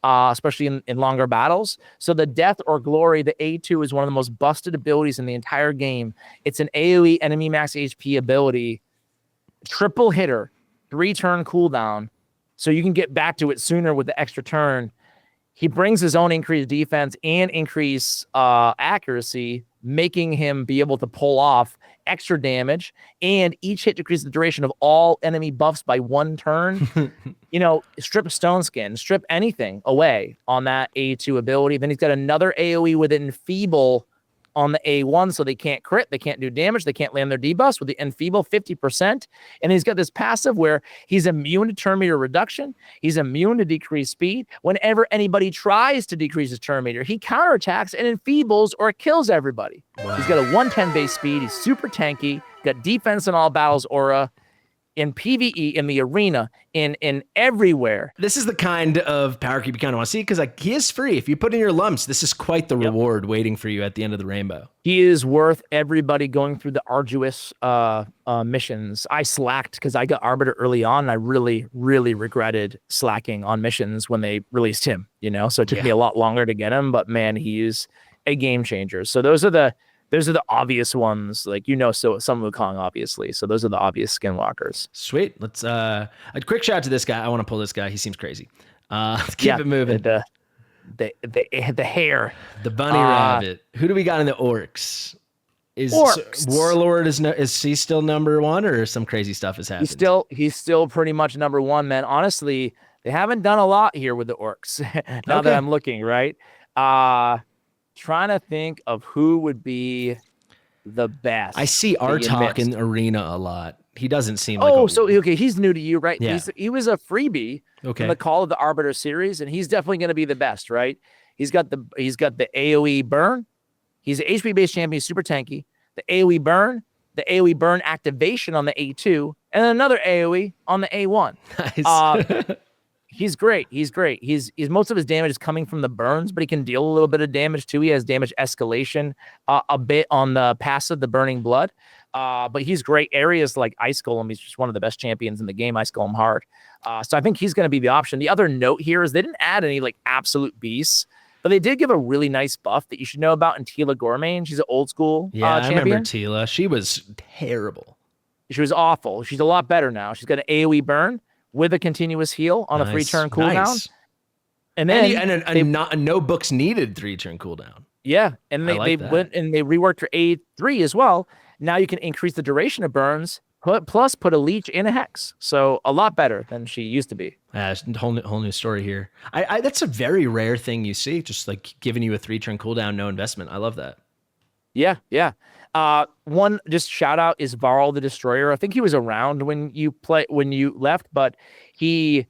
[SPEAKER 2] especially in longer battles. So the Death or Glory, the A2 is one of the most busted abilities in the entire game. It's an AoE enemy max HP ability, triple hitter, 3-turn cooldown, so you can get back to it sooner with the extra turn. He brings his own increased defense and increased accuracy, making him be able to pull off extra damage, and each hit decreases the duration of all enemy buffs by 1 turn. You know, strip Stone Skin, strip anything away on that A2 ability. Then he's got another AoE with Enfeeble on the A1, so they can't crit, they can't do damage, they can't land their debuffs with the Enfeeble 50%. And he's got this passive where he's immune to turn meter reduction, he's immune to decreased speed. Whenever anybody tries to decrease his turn meter, he counterattacks and enfeebles or kills everybody. Wow. He's got a 110 base speed, he's super tanky, got defense in all battles aura, in PvE, in the arena, in everywhere.
[SPEAKER 1] This is the kind of power creep you kind of want to see, because like he is free. If you put in your lumps, this is quite the reward waiting for you at the end of the rainbow.
[SPEAKER 2] He is worth everybody going through the arduous missions. I slacked because I got Arbiter early on, and I really, really regretted slacking on missions when they released him, you know? So it took me a lot longer to get him, but man, he is a game changer. So those are the obvious ones, like, you know, so some Wukong, obviously. So those are the obvious Skinwalkers.
[SPEAKER 1] Sweet. Let's a quick shout out to this guy. I want to pull this guy. He seems crazy. Let's keep it moving.
[SPEAKER 2] The hair.
[SPEAKER 1] The bunny rabbit. Who do we got in the orcs?
[SPEAKER 2] Orcs.
[SPEAKER 1] Warlord is he still number 1, or some crazy stuff has happened?
[SPEAKER 2] He's still pretty much number 1, man. Honestly, they haven't done a lot here with the orcs. Now that I'm looking, right? Trying to think of who would be the best.
[SPEAKER 1] I see Artok in Arena a lot. He doesn't seem like
[SPEAKER 2] he's new to you, right?
[SPEAKER 1] Yeah.
[SPEAKER 2] He was a freebie from the Call of the Arbiter series, and he's definitely going to be the best, right? He's got the AoE burn. He's an HP based champion, super tanky. The AoE burn, the AoE burn activation on the A2, and then another AoE on the A1.
[SPEAKER 1] Nice.
[SPEAKER 2] He's great. He's most of his damage is coming from the burns, but he can deal a little bit of damage too. He has damage escalation a bit on the passive, the Burning Blood. But he's great. Areas like Ice Golem, he's just one of the best champions in the game. Ice Golem hard. So I think he's going to be the option. The other note here is they didn't add any like absolute beasts, but they did give a really nice buff that you should know about in Tila Gourmain. She's an old school
[SPEAKER 1] I
[SPEAKER 2] champion.
[SPEAKER 1] remember Tila. She was terrible.
[SPEAKER 2] She was awful. She's a lot better now. She's got an AoE burn with a continuous heal on a 3-turn cooldown. Nice. And then
[SPEAKER 1] a no books needed 3-turn cooldown.
[SPEAKER 2] Yeah, and they went and they reworked her A3 as well. Now you can increase the duration of burns, plus put a leech and a hex. So a lot better than she used to be.
[SPEAKER 1] Whole new story here. That's a very rare thing you see, just like giving you a 3-turn cooldown, no investment. I love that.
[SPEAKER 2] Yeah. One just shout out is Varl the Destroyer. I think he was around when you left, but he's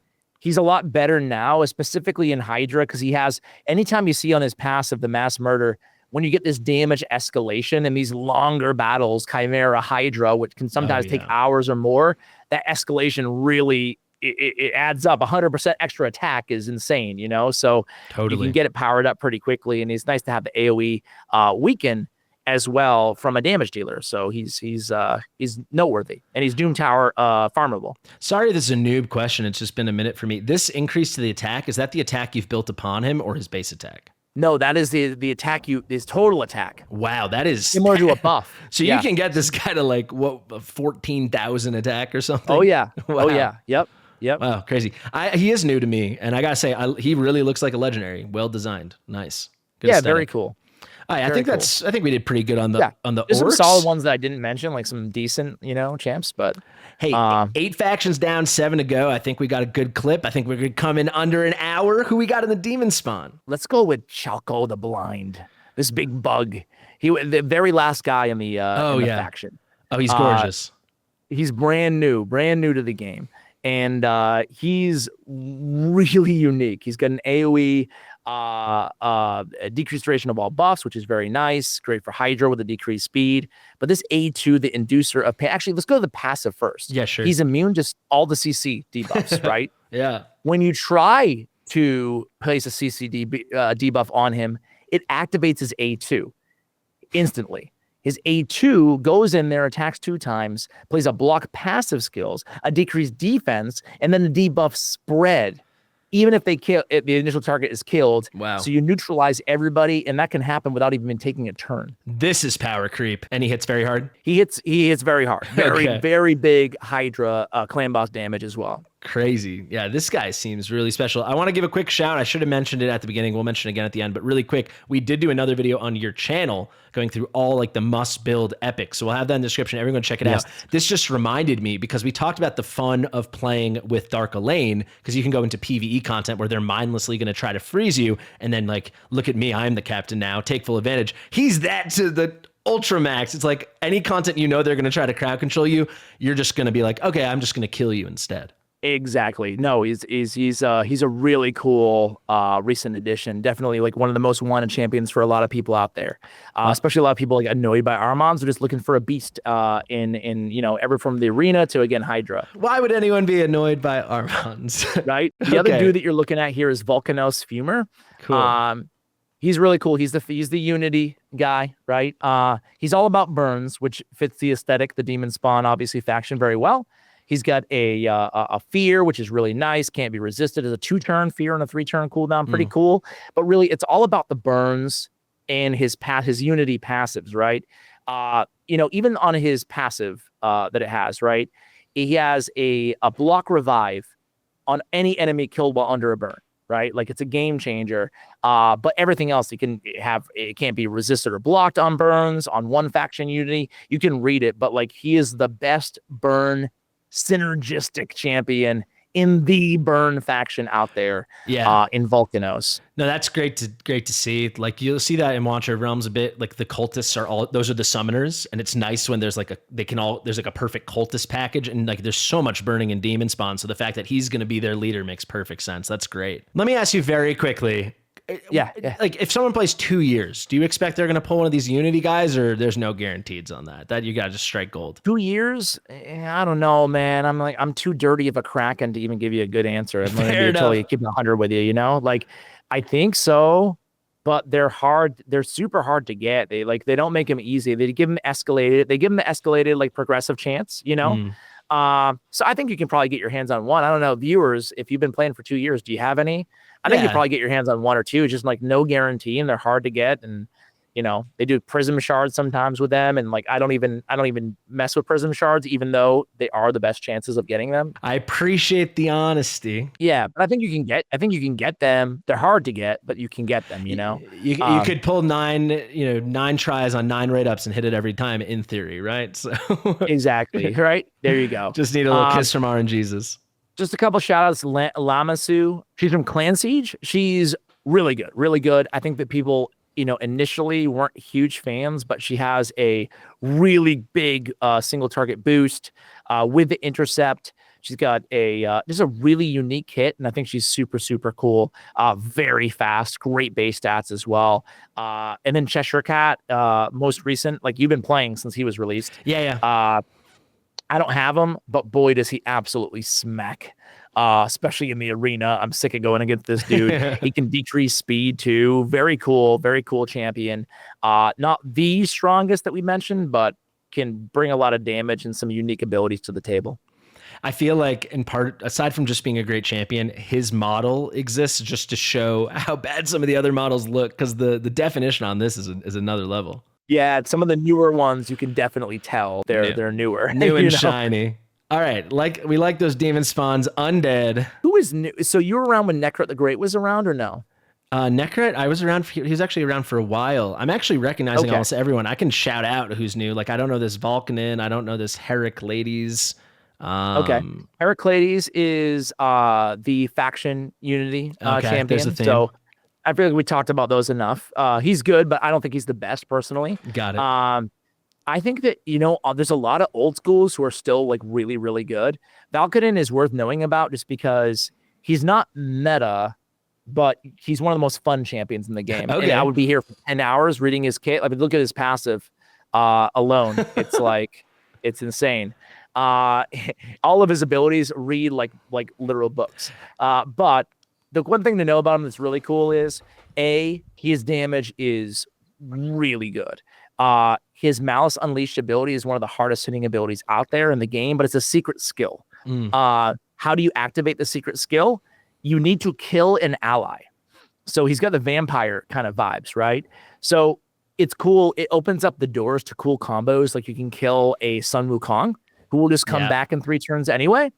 [SPEAKER 2] a lot better now, specifically in Hydra, because he has, anytime you see on his passive the mass murder, when you get this damage escalation in these longer battles, Chimera, Hydra, which can sometimes take hours or more, that escalation really it adds up. 100% extra attack is insane, you know? So you can get it powered up pretty quickly, and it's nice to have the AoE weaken as well from a damage dealer. So he's noteworthy, and he's Doom Tower farmable. Sorry,
[SPEAKER 1] this is a noob question. It's just been a minute for me. This increase to the attack, is that the attack you've built upon him, or his base attack?
[SPEAKER 2] No, that is the attack his total attack.
[SPEAKER 1] Wow, that is
[SPEAKER 2] similar to a buff.
[SPEAKER 1] So you can get this guy to like a 14,000 attack or something.
[SPEAKER 2] Oh yeah.
[SPEAKER 1] Wow.
[SPEAKER 2] Oh yeah. Yep.
[SPEAKER 1] Wow, crazy. He is new to me, and I gotta say, he really looks like a legendary. Well designed. Nice. Good
[SPEAKER 2] aesthetic. Very cool.
[SPEAKER 1] I think that's. I think we did pretty good on the
[SPEAKER 2] There's some
[SPEAKER 1] orcs.
[SPEAKER 2] solid ones that I didn't mention, like some decent, champs. But
[SPEAKER 1] hey, 8 factions down, 7 to go. I think we got a good clip. I think we're gonna come in under an hour. Who we got in the Demonspawn?
[SPEAKER 2] Let's go with Chalco the Blind. This big bug. The very last guy in the faction.
[SPEAKER 1] Oh, he's gorgeous.
[SPEAKER 2] He's brand new to the game, and he's really unique. He's got an AOE. A decreased duration of all buffs, which is very nice. Great for Hydra with a decreased speed. But this A2, the inducer of pain. Actually, let's go to the passive first.
[SPEAKER 1] Yeah, sure.
[SPEAKER 2] He's immune to all the CC debuffs, right?
[SPEAKER 1] Yeah.
[SPEAKER 2] When you try to place a CC debuff on him, it activates his A2 instantly. His A2 goes in there, attacks 2 times, plays a block passive skills, a decreased defense, and then the debuff spread. Even if the initial target is killed.
[SPEAKER 1] Wow.
[SPEAKER 2] So you neutralize everybody, and that can happen without even taking a turn.
[SPEAKER 1] This is power creep. And he hits very hard?
[SPEAKER 2] He hits very hard. Very big Hydra clan boss damage as well.
[SPEAKER 1] Crazy. Yeah, this guy seems really special. I want to give a quick shout. I should have mentioned it at the beginning. We'll mention it again at the end, but really quick, we did do another video on your channel going through all like the must build epics. So we'll have that in the description. Everyone check it out. This just reminded me because we talked about the fun of playing with Dark Elaine because you can go into PvE content where they're mindlessly going to try to freeze you and then like, look at me, I'm the captain now, take full advantage. He's that to the ultra max. It's like any content they're going to try to crowd control you, you're just going to be like, okay, I'm just going to kill you instead.
[SPEAKER 2] Exactly. No, he's a really cool recent addition. Definitely like one of the most wanted champions for a lot of people out there. Especially a lot of people like annoyed by Armons. They're just looking for a beast in ever from the arena to again Hydra.
[SPEAKER 1] Why would anyone be annoyed by Armons?
[SPEAKER 2] Right. The other dude that you're looking at here is Volcanos Fumer.
[SPEAKER 1] Cool.
[SPEAKER 2] He's really cool. He's the Unity guy, right? He's all about burns, which fits the aesthetic, the Demonspawn obviously faction very well. He's got a fear, which is really nice. Can't be resisted as a 2-turn fear and a 3-turn cooldown. Pretty cool. But really, it's all about the burns and his Unity passives, right? Even on his passive that it has, right? He has a block revive on any enemy killed while under a burn, right? Like it's a game changer. But everything else it can't be resisted or blocked on burns on one faction Unity. You can read it, but like he is the best burn synergistic champion in the burn faction out there. In Volcanos.
[SPEAKER 1] No, that's great to see. Like you'll see that in Watcher of Realms a bit. Like the cultists those are the summoners, and it's nice when there's like there's like a perfect cultist package, and like there's so much burning in Demonspawn. So the fact that he's going to be their leader makes perfect sense. That's great. Let me ask you very quickly.
[SPEAKER 2] Yeah.
[SPEAKER 1] Like if someone plays 2 years, do you expect they're going to pull one of these Unity guys, or there's no guarantees on that? That you got to just strike gold.
[SPEAKER 2] 2 years? I don't know, man. I'm too dirty of a Kraken to even give you a good answer. I'm going to totally keep it 100 with you, Like I think so, but they're hard. They're super hard to get. They don't make them easy. They give them escalated. They give them the escalated like progressive chance, So I think you can probably get your hands on one. I don't know, viewers, if you've been playing for 2 years, do you have any? I think you probably get your hands on 1 or 2, just like no guarantee, and they're hard to get. And they do prism shards sometimes with them, and like I don't even mess with prism shards, even though they are the best chances of getting them.
[SPEAKER 1] I appreciate the honesty.
[SPEAKER 2] Yeah, but I think you can get them. They're hard to get, but you can get them.
[SPEAKER 1] You could pull 9 tries on 9 raid ups and hit it every time in theory, right? So
[SPEAKER 2] exactly, right there you go.
[SPEAKER 1] Just need a little kiss from RNGesus.
[SPEAKER 2] Just a couple shout outs. Lamasu, she's from Clan Siege. She's really good. I think that people initially weren't huge fans, but she has a really big single target boost with the intercept. She's got just a really unique hit, and I think she's super cool. Very fast, great base stats as well. And then Cheshire Cat, most recent, like you've been playing since he was released.
[SPEAKER 1] Yeah.
[SPEAKER 2] I don't have him, but boy, does he absolutely smack. Especially in the arena. I'm sick of going against this dude. He can decrease speed too. Very cool champion. Not the strongest that we mentioned, but can bring a lot of damage and some unique abilities to the table.
[SPEAKER 1] I feel like in part, aside from just being a great champion, his model exists just to show how bad some of the other models look, because the definition on this is another level.
[SPEAKER 2] Yeah, some of the newer ones you can definitely tell they're newer.
[SPEAKER 1] New and shiny. All right, we like those demon spawns. Undead.
[SPEAKER 2] Who is new? So you were around when Necrot the Great was around, or no?
[SPEAKER 1] Necret, I was around. He was actually around for a while. I'm actually recognizing
[SPEAKER 2] Okay.
[SPEAKER 1] almost everyone. I can shout out who's new. Like I don't know this Vulcanin. I don't know this Heraclades.
[SPEAKER 2] Okay. Heraclades is the faction unity
[SPEAKER 1] Okay, there's a
[SPEAKER 2] champion.
[SPEAKER 1] theme.
[SPEAKER 2] So I feel like we talked about those enough. He's good, but I don't think he's the best personally.
[SPEAKER 1] Got it.
[SPEAKER 2] I think that, there's a lot of old schools who are still like really, really good. Valkanen is worth knowing about just because he's not meta, but he's one of the most fun champions in the game.
[SPEAKER 1] Okay.
[SPEAKER 2] And I would be here for 10 hours reading his kit. I mean, look at his passive alone. It's like, it's insane. All of his abilities read like literal books. But the one thing to know about him that's really cool is his damage is really good. His Malice Unleashed ability is one of the hardest hitting abilities out there in the game, but it's a secret skill. How do you activate the secret skill? You need to kill an ally. So he's got the vampire kind of vibes, right? So it's cool. It opens up the doors to cool combos. Like you can kill a Sun Wukong who will just come back in 3 turns anyway.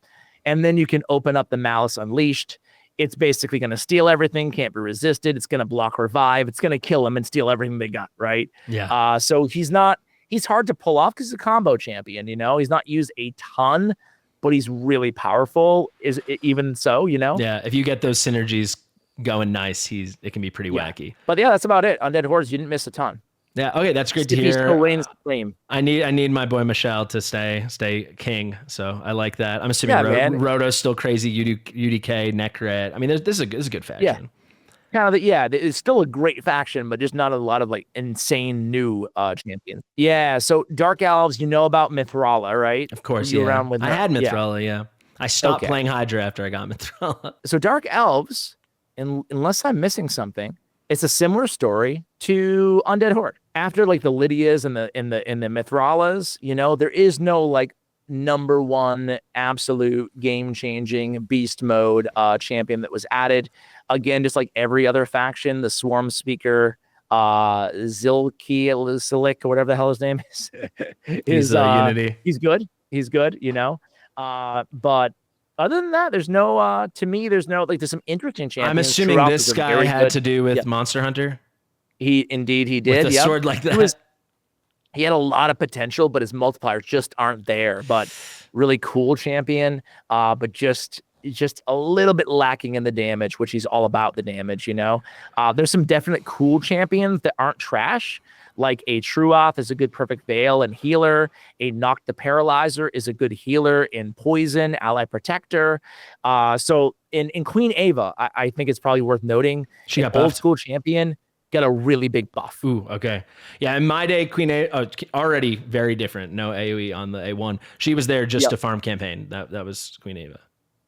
[SPEAKER 2] And then you can open up the Malice Unleashed. It's basically going to steal everything, can't be resisted. It's going to block revive. It's going to kill him and steal everything they got, right?
[SPEAKER 1] Yeah.
[SPEAKER 2] So he's hard to pull off because he's a combo champion, He's not used a ton, but he's really powerful. Even so,
[SPEAKER 1] Yeah, if you get those synergies going nice, it can be pretty wacky.
[SPEAKER 2] But yeah, that's about it. Undead Hordes, you didn't miss a ton.
[SPEAKER 1] Yeah, okay, that's great to
[SPEAKER 2] Still
[SPEAKER 1] hear.
[SPEAKER 2] reigns supreme.
[SPEAKER 1] I need my boy Michelle to stay king, so I like that. I'm assuming Roto's still crazy. UDK, Necret. I mean, this is a good faction.
[SPEAKER 2] Kind of it's still a great faction, but just not a lot of like insane new champions. Yeah, so Dark Elves, you know about Mithrala, right?
[SPEAKER 1] Of course,
[SPEAKER 2] you
[SPEAKER 1] yeah.
[SPEAKER 2] around with
[SPEAKER 1] I had Mithrala, yeah. I stopped playing Hydra after I got Mithrala.
[SPEAKER 2] So Dark Elves, unless I'm missing something, it's a similar story to Undead Horde. After like the Lydias and the Mithralas, there is no like number one absolute game-changing beast mode champion that was added. Again, just like every other faction, the Swarm Speaker, Zilek, or whatever the hell his name is,
[SPEAKER 1] He's Unity.
[SPEAKER 2] He's good. He's good, but other than that, there's no, to me, there's some interesting champions.
[SPEAKER 1] I'm assuming this guy had to do with Monster Hunter.
[SPEAKER 2] He did.
[SPEAKER 1] With a sword like that.
[SPEAKER 2] He had a lot of potential, but his multipliers just aren't there. But really cool champion, but just a little bit lacking in the damage, which he's all about the damage, There's some definite cool champions that aren't trash. Like a Truoth is a good perfect veil and healer. A Knock the Paralyzer is a good healer in poison, ally protector. So in Queen Ava, I think it's probably worth noting.
[SPEAKER 1] She got
[SPEAKER 2] old school champion got a really big buff.
[SPEAKER 1] Ooh, okay. Yeah, in my day, Queen A already very different. No AoE on the A1. She was there just to farm campaign. That was Queen Ava.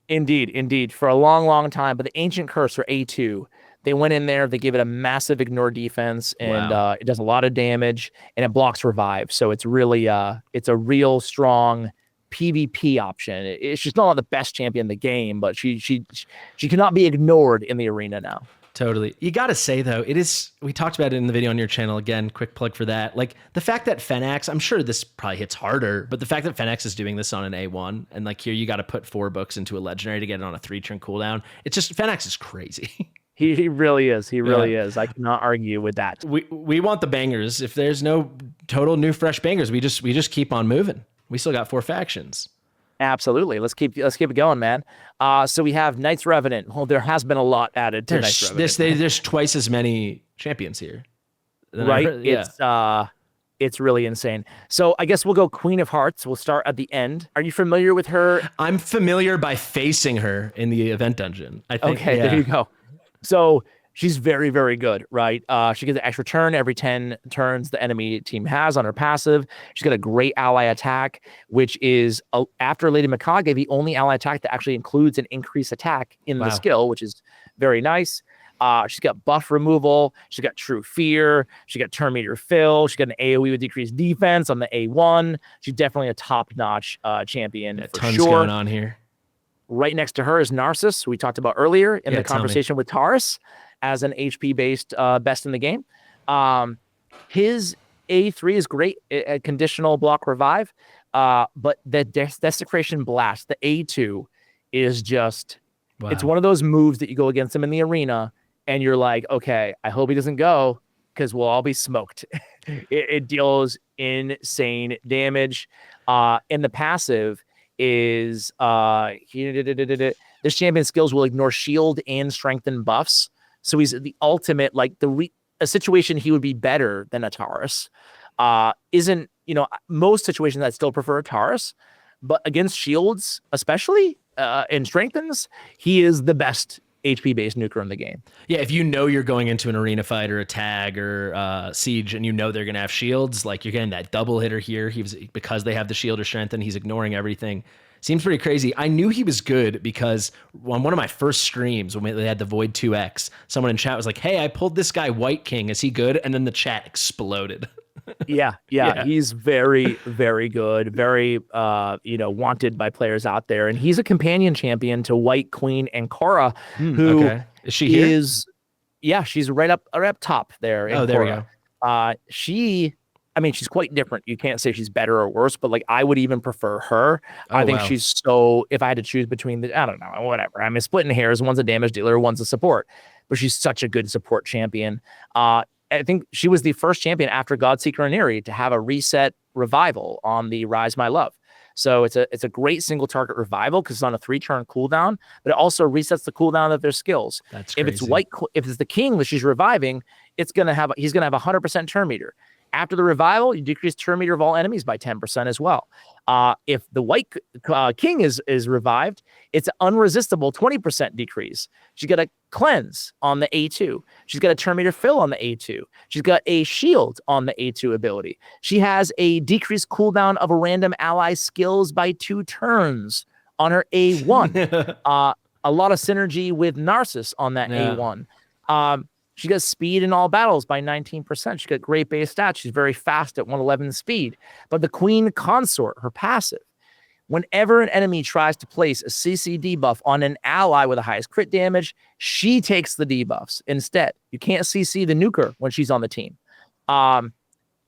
[SPEAKER 2] Indeed. For a long, long time. But the Ancient Curse, or A2, they went in there, they gave it a massive ignore defense, and it does a lot of damage, and it blocks revive. So it's really it's a real strong PvP option. It's just not the best champion in the game, but she cannot be ignored in the arena now.
[SPEAKER 1] Totally. You got to say, though, we talked about it in the video on your channel. Again, quick plug for that. Like the fact that Fenax, I'm sure this probably hits harder, but the fact that Fenax is doing this on an A1 and like here you got to put 4 books into a legendary to get it on a 3-turn cooldown. It's just, Fenax is crazy.
[SPEAKER 2] He really is. He really is. I cannot argue with that.
[SPEAKER 1] We want the bangers. If there's no total new fresh bangers, we just keep on moving. We still got 4 factions.
[SPEAKER 2] Absolutely. Let's keep it going, man. So we have Knights Revenant. Well, there has been a lot added to Knights Revenant.
[SPEAKER 1] There's twice as many champions here.
[SPEAKER 2] Right? It's really insane. So I guess we'll go Queen of Hearts. We'll start at the end. Are you familiar with her?
[SPEAKER 1] I'm familiar by facing her in the event dungeon. I think.
[SPEAKER 2] Okay, there you go. So she's very, very good, right? She gets an extra turn every 10 turns the enemy team has on her passive. She's got a great ally attack, which is, after Lady Mikage, the only ally attack that actually includes an increased attack in the skill, which is very nice. She's got buff removal. She's got true fear. She got turn meter fill. She's got an AoE with decreased defense on the A1. She's definitely a top-notch champion for
[SPEAKER 1] tons
[SPEAKER 2] sure.
[SPEAKER 1] going on here.
[SPEAKER 2] Right next to her is Narcissus, who we talked about earlier in the conversation with Taurus, as an HP-based best in the game. His A3 is great at conditional block revive, but the Desecration Blast, the A2, is just, it's one of those moves that you go against him in the arena, and you're like, okay, I hope he doesn't go because we'll all be smoked. It deals insane damage. And the passive is this champion skills will ignore shield and strengthen buffs. So he's the ultimate, like a situation he would be better than a Taurus. Isn't, most situations I'd still prefer a Taurus, but against shields, especially and strengthens, he is the best HP based nuker in the game.
[SPEAKER 1] Yeah, if you know you're going into an arena fight or a tag or siege, and you know they're gonna have shields, like you're getting that double hitter here. Because they have the shield or strengthen, he's ignoring everything. Seems pretty crazy. I knew he was good because on one of my first streams when they had the Void 2X, someone in chat was like, "Hey, I pulled this guy White King. Is he good?" And then the chat exploded.
[SPEAKER 2] Yeah. He's very, very good. Very, wanted by players out there. And he's a companion champion to White Queen and Korra, who
[SPEAKER 1] is she here?
[SPEAKER 2] She's right up top there.
[SPEAKER 1] Oh, there we go.
[SPEAKER 2] She's quite different. You can't say she's better or worse, but like I would even prefer her.
[SPEAKER 1] Oh,
[SPEAKER 2] I think
[SPEAKER 1] wow.
[SPEAKER 2] she's if I had to choose between I don't know, whatever. I mean, splitting hairs. One's a damage dealer, one's a support, but she's such a good support champion. I think she was the first champion after Godseeker and Eerie to have a reset revival on the Rise My Love. So it's a great single target revival because it's on a 3-turn cooldown, but it also resets the cooldown of their skills.
[SPEAKER 1] That's
[SPEAKER 2] if
[SPEAKER 1] crazy.
[SPEAKER 2] If it's the king that she's reviving, he's gonna have 100% turn meter. After the revival, you decrease turn meter of all enemies by 10% as well. If the White King is revived, it's an unresistible 20% decrease. She's got a cleanse on the A2. She's got a turn meter fill on the A2. She's got a shield on the A2 ability. She has a decreased cooldown of a random ally skills by 2 turns on her A1. A lot of synergy with Narcissus on that A1. She got speed in all battles by 19%. She got great base stats. She's very fast at 111 speed. But the Queen Consort, her passive, whenever an enemy tries to place a CC debuff on an ally with the highest crit damage, she takes the debuffs instead. You can't CC the nuker when she's on the team. And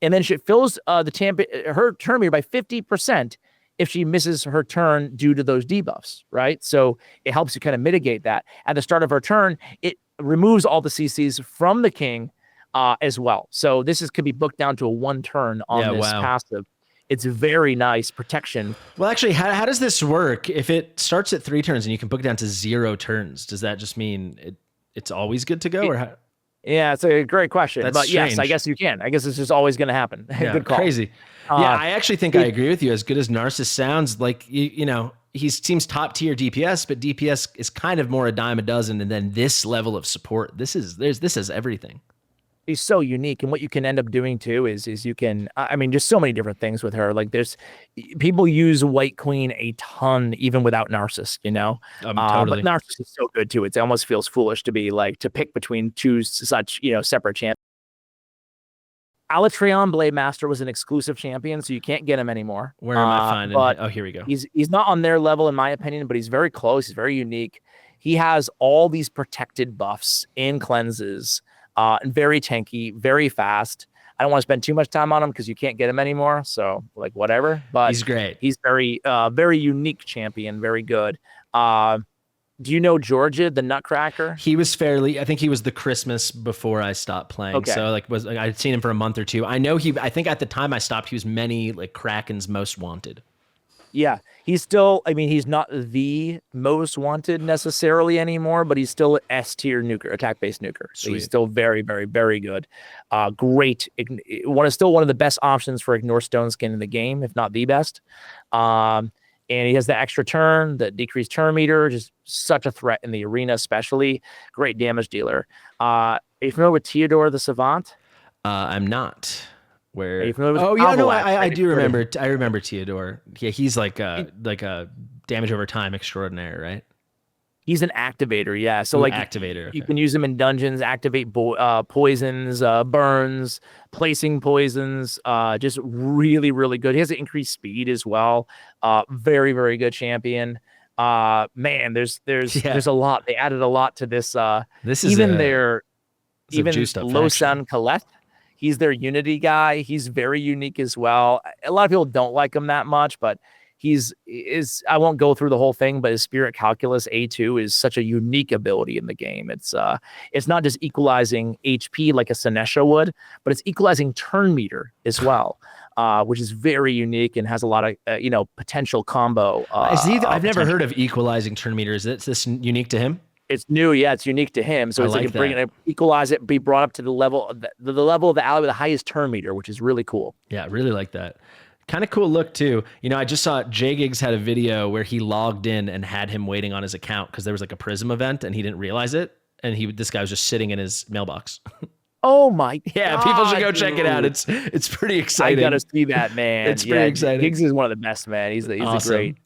[SPEAKER 2] then she fills her turn meter by 50% if she misses her turn due to those debuffs, right? So it helps you kind of mitigate that. At the start of her turn, it removes all the CCs from the king as well. So this could be booked down to a 1 turn on this passive. It's very nice protection.
[SPEAKER 1] Well, actually, how does this work? If it starts at 3 turns and you can book it down to 0 turns, does that just mean it's always good to go? Or how?
[SPEAKER 2] Yeah, it's a great question.
[SPEAKER 1] That's
[SPEAKER 2] but
[SPEAKER 1] strange.
[SPEAKER 2] Yes, I guess you can. I guess it's just always going to happen.
[SPEAKER 1] Yeah,
[SPEAKER 2] good call.
[SPEAKER 1] Crazy. I actually think I agree with you. As good as Narcissus sounds, like, he seems top tier DPS, but DPS is kind of more a dime a dozen. And then this level of support, this is everything.
[SPEAKER 2] He's so unique, and what you can end up doing too is you can, just so many different things with her. Like people use White Queen a ton, even without Narcissus,
[SPEAKER 1] Totally.
[SPEAKER 2] But Narcissus is so good too. It almost feels foolish to be like to pick between two such separate champions. Alatreon Blade Master was an exclusive champion, so you can't get him anymore.
[SPEAKER 1] Where am I finding it? Oh, here we go.
[SPEAKER 2] He's not on their level, in my opinion, but he's very close. He's very unique. He has all these protected buffs and cleanses, and very tanky, very fast. I don't want to spend too much time on him because you can't get him anymore. So, like, whatever. But
[SPEAKER 1] he's great.
[SPEAKER 2] He's very, very unique champion. Very good. Do you know Georgia, the Nutcracker?
[SPEAKER 1] He was I think he was the Christmas before I stopped playing. Okay. So I'd seen him for a month or two. I know I think at the time I stopped, he was many like Kraken's most wanted.
[SPEAKER 2] Yeah, he's still, he's not the most wanted necessarily anymore, but he's still S tier nuker, attack-based nuker. So he's still very, very, very good. Great. Still one of the best options for Ignore Stone Skin in the game, if not the best. And he has the extra turn, the decreased turn meter, just such a threat in the arena, especially. Great damage dealer. Are you familiar with Theodore the Savant?
[SPEAKER 1] I'm not. Where?
[SPEAKER 2] Are you familiar with
[SPEAKER 1] I do remember. I remember Theodore. Yeah, he's like a damage over time extraordinaire, right?
[SPEAKER 2] He's an activator, yeah. So
[SPEAKER 1] activator.
[SPEAKER 2] You can use him in dungeons, activate poisons, burns, placing poisons. Just really, really good. He has an increased speed as well. Very, very good champion. Man, there's a lot. They added a lot to this.
[SPEAKER 1] This is
[SPEAKER 2] even Losan Kaleth. He's their Unity guy. He's very unique as well. A lot of people don't like him that much, but I won't go through the whole thing, but his Spirit Calculus A2 is such a unique ability in the game. It's not just equalizing HP like a Senesha would, but it's equalizing turn meter as well, which is very unique and has a lot of potential combo.
[SPEAKER 1] I've never heard of equalizing turn meter. Is this unique to him?
[SPEAKER 2] It's new, yeah. It's unique to him, so it's like bring it, equalize it, be brought up to the level of the level of the ally with the highest turn meter, which is really cool.
[SPEAKER 1] Yeah, I really like that. Kind of cool look too. I just saw J-Gigs had a video where he logged in and had him waiting on his account because there was like a Prism event and he didn't realize it, and this guy was just sitting in his mailbox.
[SPEAKER 2] Oh my
[SPEAKER 1] yeah, people should go check it out. It's pretty exciting.
[SPEAKER 2] I gotta see that, man.
[SPEAKER 1] It's pretty exciting.
[SPEAKER 2] Giggs is one of the best, man. He's
[SPEAKER 1] awesome.
[SPEAKER 2] a great.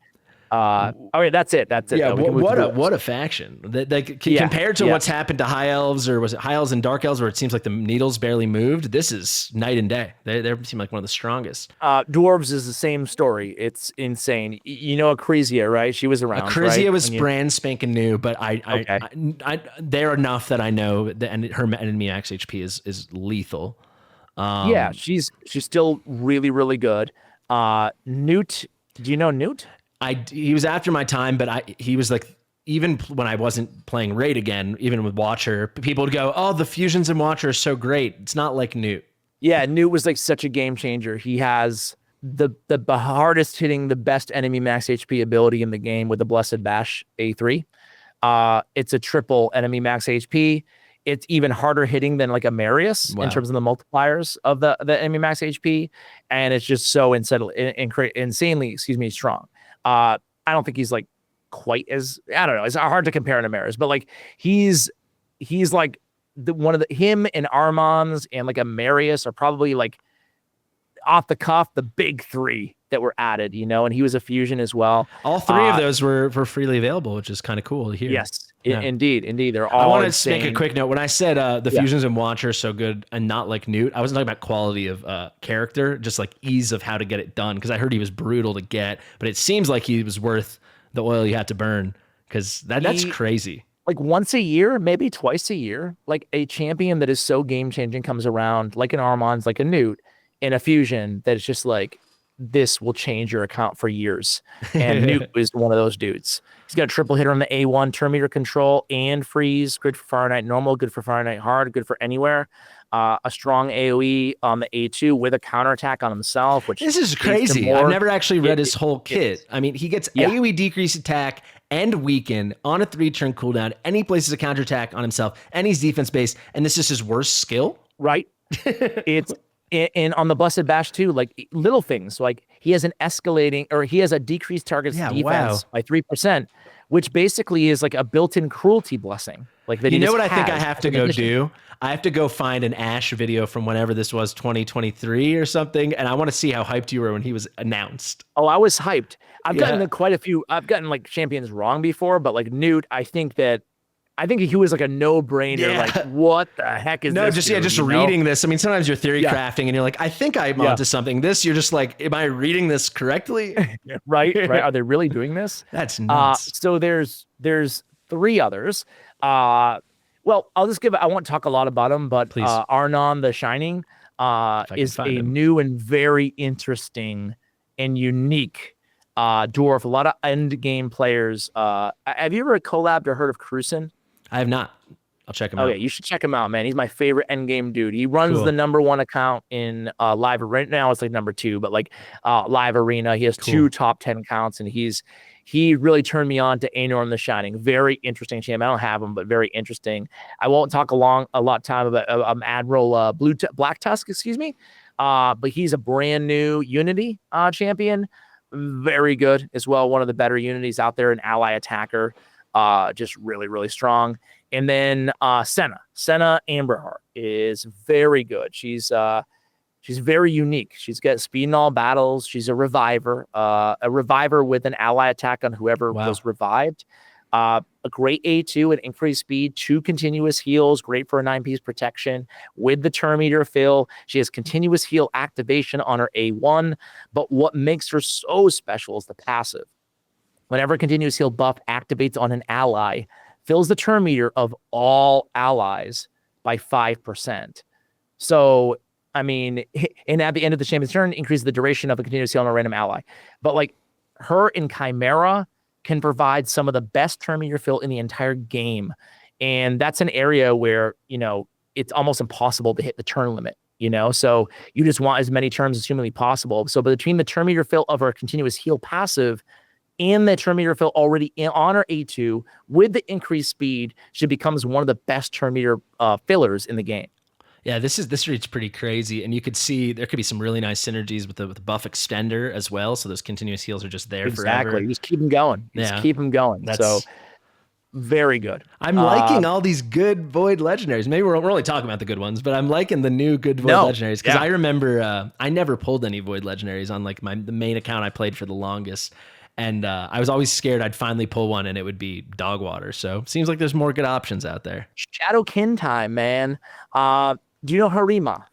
[SPEAKER 2] All right, that's it.
[SPEAKER 1] Yeah, what a faction. Compared to what's happened to High Elves, or was it High Elves and Dark Elves, where it seems like the needles barely moved? This is night and day. They seem like one of the strongest.
[SPEAKER 2] Dwarves is the same story. It's insane. Acrisia, right? She was around.
[SPEAKER 1] Acrisia
[SPEAKER 2] right?
[SPEAKER 1] was brand spanking new, but they're enough that I know that, and her enemy max HP is lethal.
[SPEAKER 2] Yeah, she's still really, really good. Newt, do you know Newt?
[SPEAKER 1] He was after my time, but he was like, even when I wasn't playing Raid again, even with Watcher, people would go, "Oh, the fusions in Watcher are so great." It's not like Newt. Yeah,
[SPEAKER 2] Newt was like such a game changer. He has the hardest hitting, the best enemy max HP ability in the game with the Blessed Bash A3. It's a triple enemy max HP. It's even harder hitting than like a Marius in terms of the multipliers of the enemy max HP, and it's just so insanely, strong. I don't think he's like quite as, I don't know. It's hard to compare to Maris, but like he's like him and Armans and like a Marius are probably like off the cuff the big three that were added, and he was a fusion as well.
[SPEAKER 1] All three of those were freely available, which is kind of cool to hear.
[SPEAKER 2] Yes. Yeah. Indeed. They're all.
[SPEAKER 1] I want to make a quick note. When I said the fusions in Watcher are so good and not like Newt, I wasn't talking about quality of character, just like ease of how to get it done. Because I heard he was brutal to get, but it seems like he was worth the oil you had to burn. Because that's crazy.
[SPEAKER 2] Like once a year, maybe twice a year, like a champion that is so game changing comes around, like an Armand's, like a Newt, in a fusion that is just like, this will change your account for years. And Newt is one of those dudes. He's got a triple hitter on the A1, turn meter control and freeze. Good for Fahrenheit normal, good for Fahrenheit hard, good for anywhere. A strong AoE on the A2 with a counterattack on himself. Which
[SPEAKER 1] this is crazy. I've never actually read his whole kit. I mean, he gets AoE decrease attack and weaken on a 3-turn cooldown, and he places a counterattack on himself, and he's defense based, and this is his worst skill?
[SPEAKER 2] Right. It's and on the Blessed Bash too, like little things, like he has a decreased target's defense by 3%, which basically is like a built-in cruelty blessing. Like that.
[SPEAKER 1] What I think I have to go do? I have to go find an Ash video from whenever this was, 2023 or something, and I want to see how hyped you were when he was announced.
[SPEAKER 2] Oh, I was hyped. I've gotten I've gotten like champions wrong before, but like Newt, I think he was like a no-brainer. Yeah. Like, what the heck is this?
[SPEAKER 1] Just reading this. I mean, sometimes you're theory crafting and you're like, I think I'm onto something. This, you're just like, am I reading this correctly?
[SPEAKER 2] Right. Are they really doing this?
[SPEAKER 1] That's nuts.
[SPEAKER 2] So there's 3 others. Well, I won't talk a lot about them, but Arnon the Shining is a new and very interesting and unique dwarf. A lot of end game players. Have you ever collabed or heard of Cruisen?
[SPEAKER 1] I have not. I'll check him out.
[SPEAKER 2] Okay, you should check him out, man. He's my favorite endgame dude. He runs the #1 account in live. Right now it's like #2, but like live arena. He has 2 top 10 counts, and he really turned me on to Anorn the Shining. Very interesting champ. I don't have him, but very interesting. I won't talk a lot of time about Admiral Black Tusk, excuse me. But he's a brand new Unity champion. Very good as well. One of the better unities out there, an ally attacker. Just really, really strong. And then Senna Amberheart is very good. She's very unique. She's got speed in all battles. She's a reviver with an ally attack on whoever was revived. A great A2 and increased speed, 2 continuous heals, great for a 9-piece protection with the turn meter fill. She has continuous heal activation on her A1, but what makes her so special is the passive. Whenever continuous heal buff activates on an ally, fills the turn meter of all allies by 5%. So, I mean, and at the end of the champion's turn, increases the duration of a continuous heal on a random ally. But like, her and Chimera can provide some of the best turn meter fill in the entire game. And that's an area where, it's almost impossible to hit the turn limit, So you just want as many turns as humanly possible. So between the turn meter fill of our continuous heal passive and the turn meter fill already on our A2 with the increased speed, she becomes one of the best turn meter fillers in the game.
[SPEAKER 1] Yeah, this read's pretty crazy, and you could see there could be some really nice synergies with the buff extender as well. So those continuous heals are just there forever.
[SPEAKER 2] Exactly, just keep them going. Just keep them going. So very good.
[SPEAKER 1] I'm liking all these good Void legendaries. Maybe we're only talking about the good ones, but I'm liking the new good Void legendaries because I remember I never pulled any Void legendaries on like the main account I played for the longest. And I was always scared I'd finally pull one and it would be dog water. So seems like there's more good options out there.
[SPEAKER 2] Shadowkin time, man. Do you know Harima?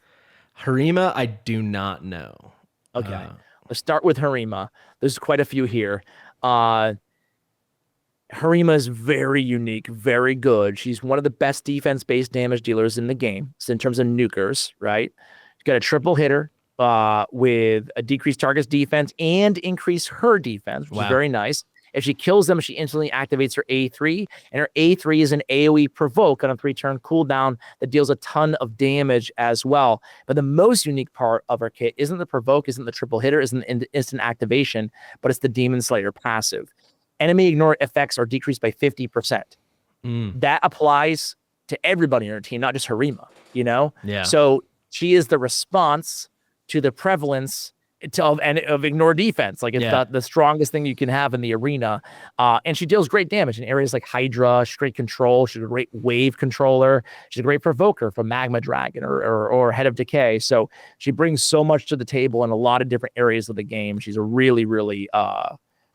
[SPEAKER 1] Harima, I do not know.
[SPEAKER 2] Okay. Let's start with Harima. There's quite a few here. Harima is very unique, very good. She's one of the best defense-based damage dealers in the game. So in terms of nukers, right? She's got a triple hitter with a decreased target's defense and increase her defense, which is very nice. If she kills them, she instantly activates her A3, and her A3 is an AoE provoke on a 3-turn cooldown that deals a ton of damage as well. But the most unique part of her kit isn't the provoke, isn't the triple hitter, isn't the instant activation, but it's the Demon Slayer passive. Enemy ignore effects are decreased by 50%. That applies to everybody in her team, not just Harima,
[SPEAKER 1] Yeah.
[SPEAKER 2] So she is the response to the prevalence of ignore defense. Like it's the strongest thing you can have in the arena. And she deals great damage in areas like Hydra, straight control. She's a great wave controller. She's a great provoker from Magma Dragon or Head of Decay. So she brings so much to the table in a lot of different areas of the game. She's a really, really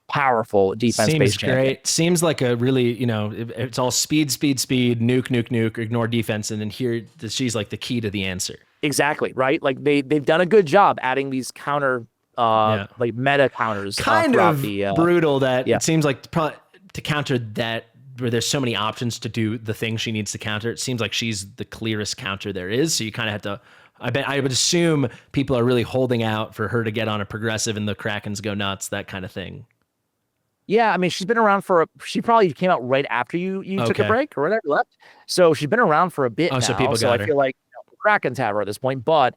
[SPEAKER 2] powerful defense-based champion.
[SPEAKER 1] Great. Seems like a really, it's all speed, nuke, ignore defense. And then here she's like the key to the answer.
[SPEAKER 2] Exactly, right? Like they've done a good job adding these counter like meta counters.
[SPEAKER 1] Kind of brutal that
[SPEAKER 2] it
[SPEAKER 1] seems like to counter that where there's so many options to do the thing she needs to counter. It seems like she's the clearest counter there is. So you kind of have to, I would assume people are really holding out for her to get on a progressive and the Krakens go nuts, that kind of thing.
[SPEAKER 2] Yeah, I mean, she's been around she probably came out right after you took a break or whatever left. So she's been around for a bit now.
[SPEAKER 1] So people got her.
[SPEAKER 2] I feel like Krakens have her at this point, but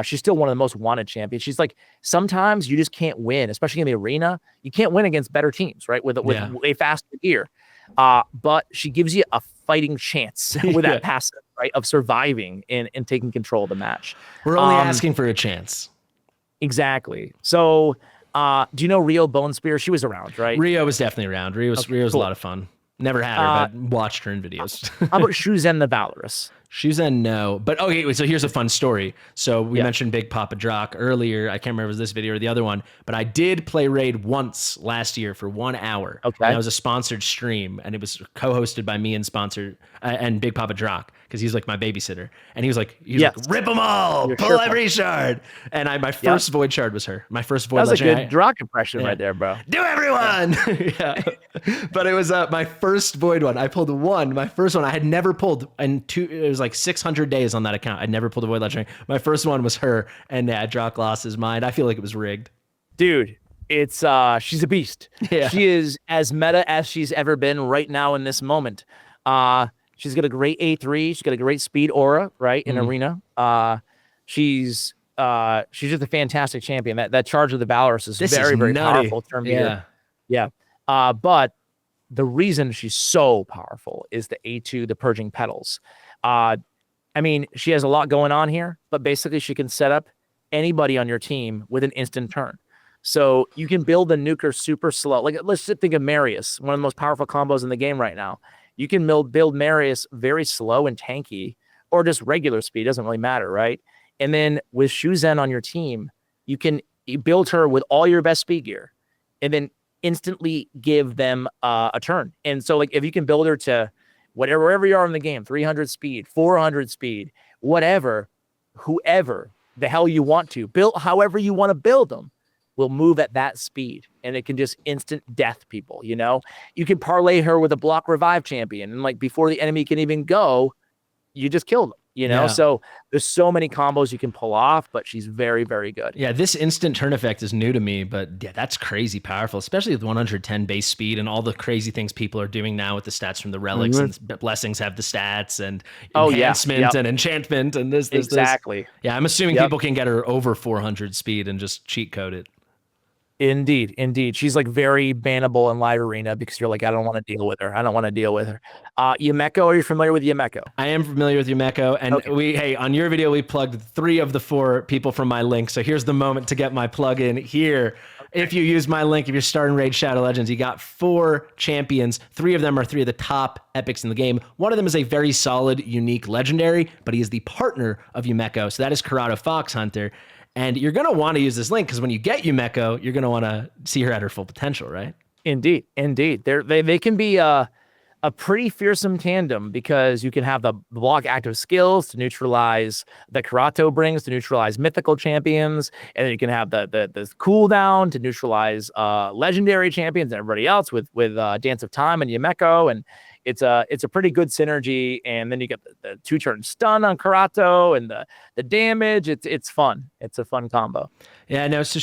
[SPEAKER 2] she's still one of the most wanted champions. She's like, sometimes you just can't win, especially in the arena. You can't win against better teams, right? With a faster gear. But she gives you a fighting chance with that passive, right? Of surviving and taking control of the match.
[SPEAKER 1] We're only asking for a chance.
[SPEAKER 2] Exactly. So do you know Rio Bone Spear? She was around, right?
[SPEAKER 1] Rio was definitely around. Rio was a lot of fun. Never had her, but watched her in videos.
[SPEAKER 2] How about Shuzen the Valorous?
[SPEAKER 1] Shuzen, no. But okay, so here's a fun story. So we mentioned Big Papa Drath earlier. I can't remember if it was this video or the other one, but I did play Raid once last year for 1 hour. Okay. And that was a sponsored stream, and it was co-hosted by me and Big Papa Drath, because he's like my babysitter. And he was like, rip them all, pull every shard. And my first Void shard was her. My first Void
[SPEAKER 2] legendary. That was a good Drath impression right there, bro.
[SPEAKER 1] Do everyone! But it was my first Void one. I pulled one. My first one I had never pulled, and it was like 600 days on that account. I'd never pulled a Void legendary. My first one was her, and Drath lost his mind. I feel like it was rigged.
[SPEAKER 2] Dude, it's she's a beast. Yeah. She is as meta as she's ever been right now in this moment. She's got a great A3. She's got a great speed aura, right, in arena. She's just a fantastic champion. That charge of the Valorous is very powerful. Yeah. But the reason she's so powerful is the A2, the Purging Petals. I mean, she has a lot going on here, but basically she can set up anybody on your team with an instant turn. So you can build the nuker super slow. Like, let's just think of Marius, one of the most powerful combos in the game right now. You can build Marius very slow and tanky, or just regular speed, doesn't really matter, right? And then with Shuzen on your team, you build her with all your best speed gear, and then instantly give them a turn. And so, like, if you can build her to wherever you are in the game, 300 speed, 400 speed, whatever, whoever the hell you want to build, however you want to build them, will move at that speed, and it can just instant death people. You can parlay her with a block revive champion, and like before the enemy can even go, you just kill them, You know,
[SPEAKER 1] Yeah.
[SPEAKER 2] so there's so many combos you can pull off, but she's very, very good.
[SPEAKER 1] Yeah, this instant turn effect is new to me, but yeah, that's crazy powerful, especially with 110 base speed and all the crazy things people are doing now with the stats from the relics and blessings have the stats and
[SPEAKER 2] Oh, yeah.
[SPEAKER 1] enhancement
[SPEAKER 2] Yep.
[SPEAKER 1] and enchantment and this.
[SPEAKER 2] Exactly.
[SPEAKER 1] Yeah, I'm assuming
[SPEAKER 2] Yep.
[SPEAKER 1] people can get her over 400 speed and just cheat code it.
[SPEAKER 2] Indeed, indeed. She's like very bannable in live arena because you're like, I don't want to deal with her. I don't want to deal with her. Yumeko, are you familiar with Yumeko?
[SPEAKER 1] I am familiar with Yumeko, and
[SPEAKER 2] Okay.
[SPEAKER 1] hey, on your video, we plugged 3 of the 4 people from my link. So here's the moment to get my plug in here. Okay. If you use my link, if you're starting Raid Shadow Legends, you got 4 champions. 3 of them are 3 of the top epics in the game. One of them is a very solid, unique legendary, but he is the partner of Yumeko. So that is Corrado Foxhunter. And you're going to want to use this link because when you get Yumeko, you're going to want to see her at her full potential, right?
[SPEAKER 2] Indeed, indeed. They can be a pretty fearsome tandem because you can have the block active skills to neutralize the Corrado brings to neutralize mythical champions, and then you can have the cooldown to neutralize legendary champions and everybody else with Dance of Time and Yumeko, and it's a pretty good synergy. And then you get the 2-turn stun on Corrado and the damage. It's fun. It's a fun combo.
[SPEAKER 1] Yeah, no. So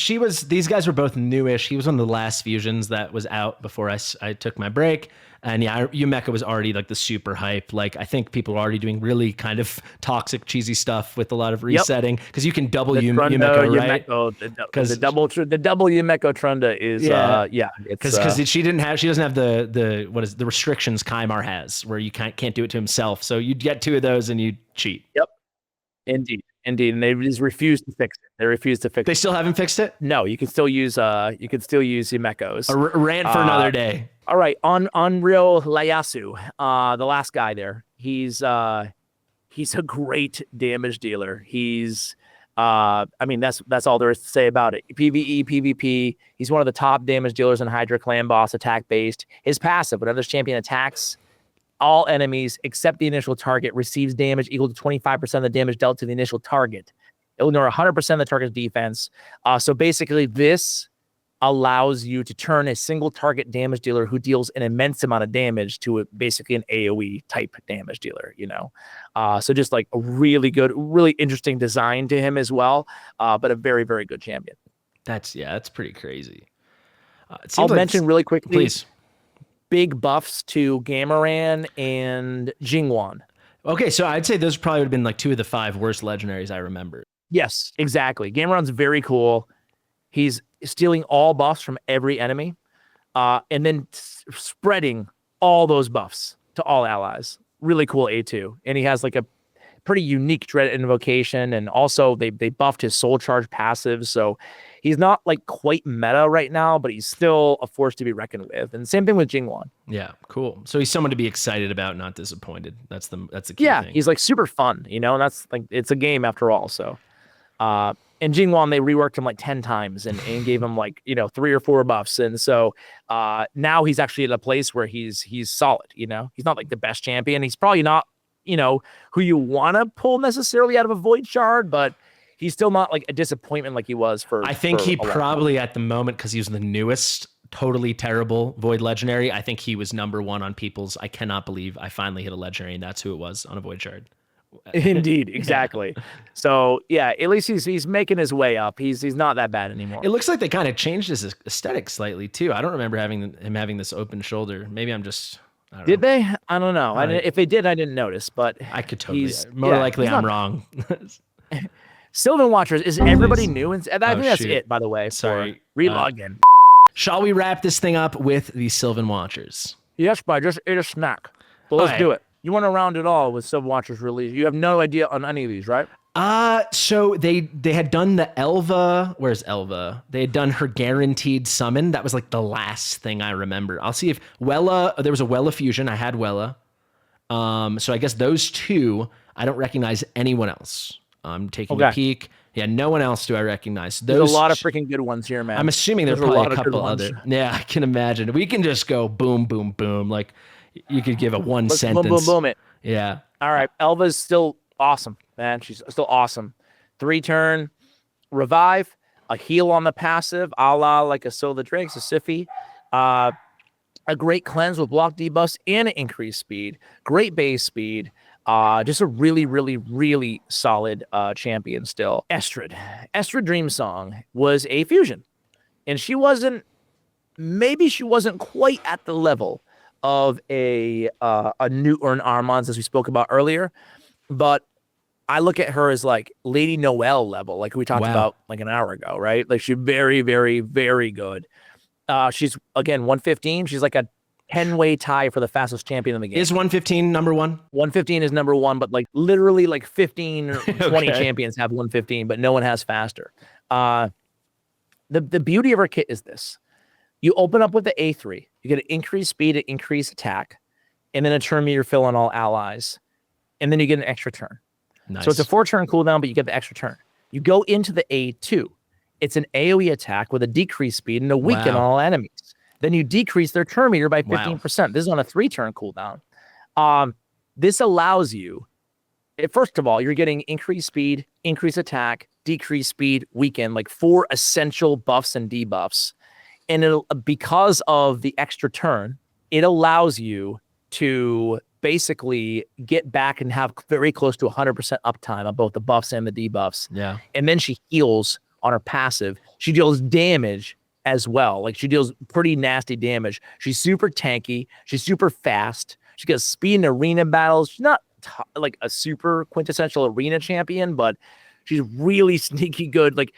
[SPEAKER 1] these guys were both newish. He was one of the last fusions that was out before I took my break. And yeah, Yumeko was already like the super hype. Like I think people are already doing really kind of toxic, cheesy stuff with a lot of resetting because you can double Yumeko, right?
[SPEAKER 2] Because the double Yumeko Trunda is
[SPEAKER 1] because she doesn't have the restrictions Kymar has where you can't do it to himself. So you'd get 2 of those and you cheat.
[SPEAKER 2] Yep, indeed, and they just refuse to fix it. They refuse to fix it.
[SPEAKER 1] They still haven't fixed it?
[SPEAKER 2] No, you can still use Yumekos.
[SPEAKER 1] A rant for another day.
[SPEAKER 2] All right, on Unreal Ieyasu, the last guy there. He's a great damage dealer. He's I mean that's all there is to say about it. PvE, PvP. He's one of the top damage dealers in Hydra Clan Boss, attack based. His passive, whenever this champion attacks, all enemies except the initial target receives damage equal to 25% of the damage dealt to the initial target. It will ignore 100% of the target's defense. So basically, this allows you to turn a single target damage dealer who deals an immense amount of damage to basically an AoE type damage dealer, you know? So just like a really good, really interesting design to him as well, but a very, very good champion.
[SPEAKER 1] That's pretty crazy.
[SPEAKER 2] I'll mention really quickly,
[SPEAKER 1] please.
[SPEAKER 2] Big buffs to Gamoran and Jingwan.
[SPEAKER 1] Okay, so I'd say those probably would have been like 2 of the 5 worst legendaries I remember.
[SPEAKER 2] Yes, exactly. Gamoran's very cool. He's stealing all buffs from every enemy, and then spreading all those buffs to all allies. Really cool A2. And he has like a pretty unique Dread Invocation, and also they buffed his Soul Charge passive, so he's not like quite meta right now, but he's still a force to be reckoned with. And same thing with Jingwan.
[SPEAKER 1] Yeah, cool. So he's someone to be excited about, not disappointed. That's the key thing.
[SPEAKER 2] He's like super fun, you know, and that's like, it's a game after all. So and Jingwan, they reworked him like 10 times and gave him like, you know, 3 or 4 buffs. And so now he's actually at a place where he's solid, you know. He's not like the best champion. He's probably not, you know, who you want to pull necessarily out of a Void Shard, but he's still not like a disappointment like he was for.
[SPEAKER 1] I think he probably at the moment, because he was the newest, totally terrible Void Legendary, I think he was #1 on people's, I cannot believe I finally hit a Legendary and that's who it was on a Void Shard.
[SPEAKER 2] Indeed, exactly. So yeah, at least he's making his way up. He's not that bad anymore.
[SPEAKER 1] It looks like they kind of changed his aesthetic slightly too. I don't remember him having this open shoulder. Maybe I'm just. I don't know.
[SPEAKER 2] They? I don't know. If they did, I didn't notice. But
[SPEAKER 1] I could totally. More likely, I'm wrong.
[SPEAKER 2] Sylvan Watchers, is everybody new? And I think that's it. By the way,
[SPEAKER 1] sorry.
[SPEAKER 2] Relog in.
[SPEAKER 1] Shall we wrap this thing up with the Sylvan Watchers?
[SPEAKER 2] Yes, but I just ate a snack. So let's do it. You want to round it all with Sylvan Watchers release. You have no idea on any of these, right?
[SPEAKER 1] So they had done the Elva. Where's Elva? They had done her guaranteed summon. That was like the last thing I remember. I'll see if Wella. There was a Wella fusion. I had Wella. So I guess those 2. I don't recognize anyone else. I'm taking a peek. Yeah, no one else do I recognize.
[SPEAKER 2] There's a lot of freaking good ones here, man.
[SPEAKER 1] I'm assuming there's probably a couple other. Yeah, I can imagine. We can just go boom, boom, boom. Like you could give it one sentence.
[SPEAKER 2] Boom, boom, boom it.
[SPEAKER 1] Yeah.
[SPEAKER 2] All right. Elva's still awesome, man. She's still awesome. 3-turn revive, a heal on the passive, a la like a Soul the Drakes, a Siphi. A great cleanse with block debuffs and an increased speed. Great base speed. Just a really, really, really solid champion still. Estrid Dreamsong was a fusion, and maybe she wasn't quite at the level of a Newt or an Armand's, as we spoke about earlier, but I look at her as like Lady Noelle level, like we talked about like an hour ago, right? Like she's very, very, very good. She's again 115. She's like a 10-way tie for the fastest champion in the game.
[SPEAKER 1] Is 115 number one?
[SPEAKER 2] 115 is number one, but like literally like 15 or 20 champions have 115, but no one has faster. The beauty of her kit is this. You open up with the A3, you get an increased speed, an increased attack, and then a turn meter fill on all allies. And then you get an extra turn.
[SPEAKER 1] Nice.
[SPEAKER 2] So it's a 4-turn cooldown, but you get the extra turn. You go into the A2. It's an AoE attack with a decreased speed and a weaken all enemies. Then you decrease their turn meter by 15%. This is on a 3-turn cooldown. This allows you, first of all, you're getting increased speed, increased attack, decreased speed, weaken, like 4 essential buffs and debuffs. And because of the extra turn, it allows you to basically get back and have very close to 100% uptime on both the buffs and the debuffs. Yeah. And then she heals on her passive. She deals damage as well. Like she deals pretty nasty damage. She's super tanky. She's super fast. She gets speed in arena battles. She's not like a super quintessential arena champion, but she's really sneaky good. Like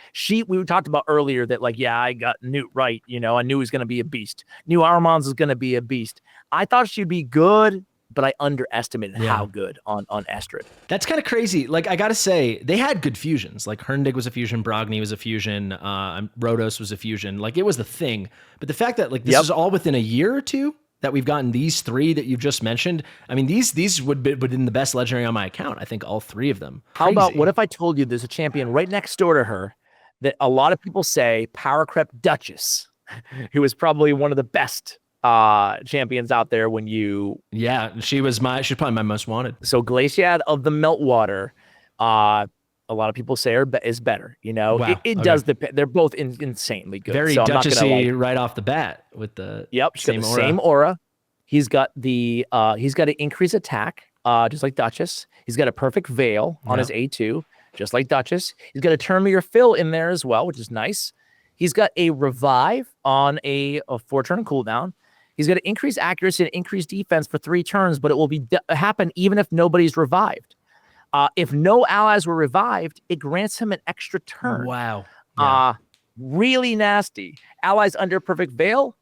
[SPEAKER 2] we talked about earlier that like, yeah, I got Newt right. You know, I knew he was going to be a beast. Knew Armand's was going to be a beast. I thought she'd be good, but I underestimated how good on Estrid.
[SPEAKER 1] That's kind of crazy. Like, I got to say, they had good fusions. Like, Herndig was a fusion, Brogni was a fusion, Rhodos was a fusion. Like, it was the thing. But the fact that, like, this is all within a year or two that we've gotten these 3 that you've just mentioned, I mean, these would be within the best legendary on my account. I think all 3 of them.
[SPEAKER 2] Crazy. How about, what if I told you there's a champion right next door to her that a lot of people say Power Crept Duchess, who is probably one of the best champions out there when you
[SPEAKER 1] she's probably my most wanted.
[SPEAKER 2] So Glaciad of the Meltwater, a lot of people say is better, you know. It does depend. They're both insanely good.
[SPEAKER 1] Very Duchessy right off the bat with the
[SPEAKER 2] same aura. He's got an increased attack, just like Duchess. He's got a perfect veil on his A2, just like Duchess. He's got a turn meter fill in there as well, which is nice. He's got a revive on a 4-turn cooldown. He's got to increase accuracy and increase defense for 3 turns, but it will happen even if nobody's revived. If no allies were revived, it grants him an extra turn.
[SPEAKER 1] Wow.
[SPEAKER 2] Really nasty. Allies under perfect veil,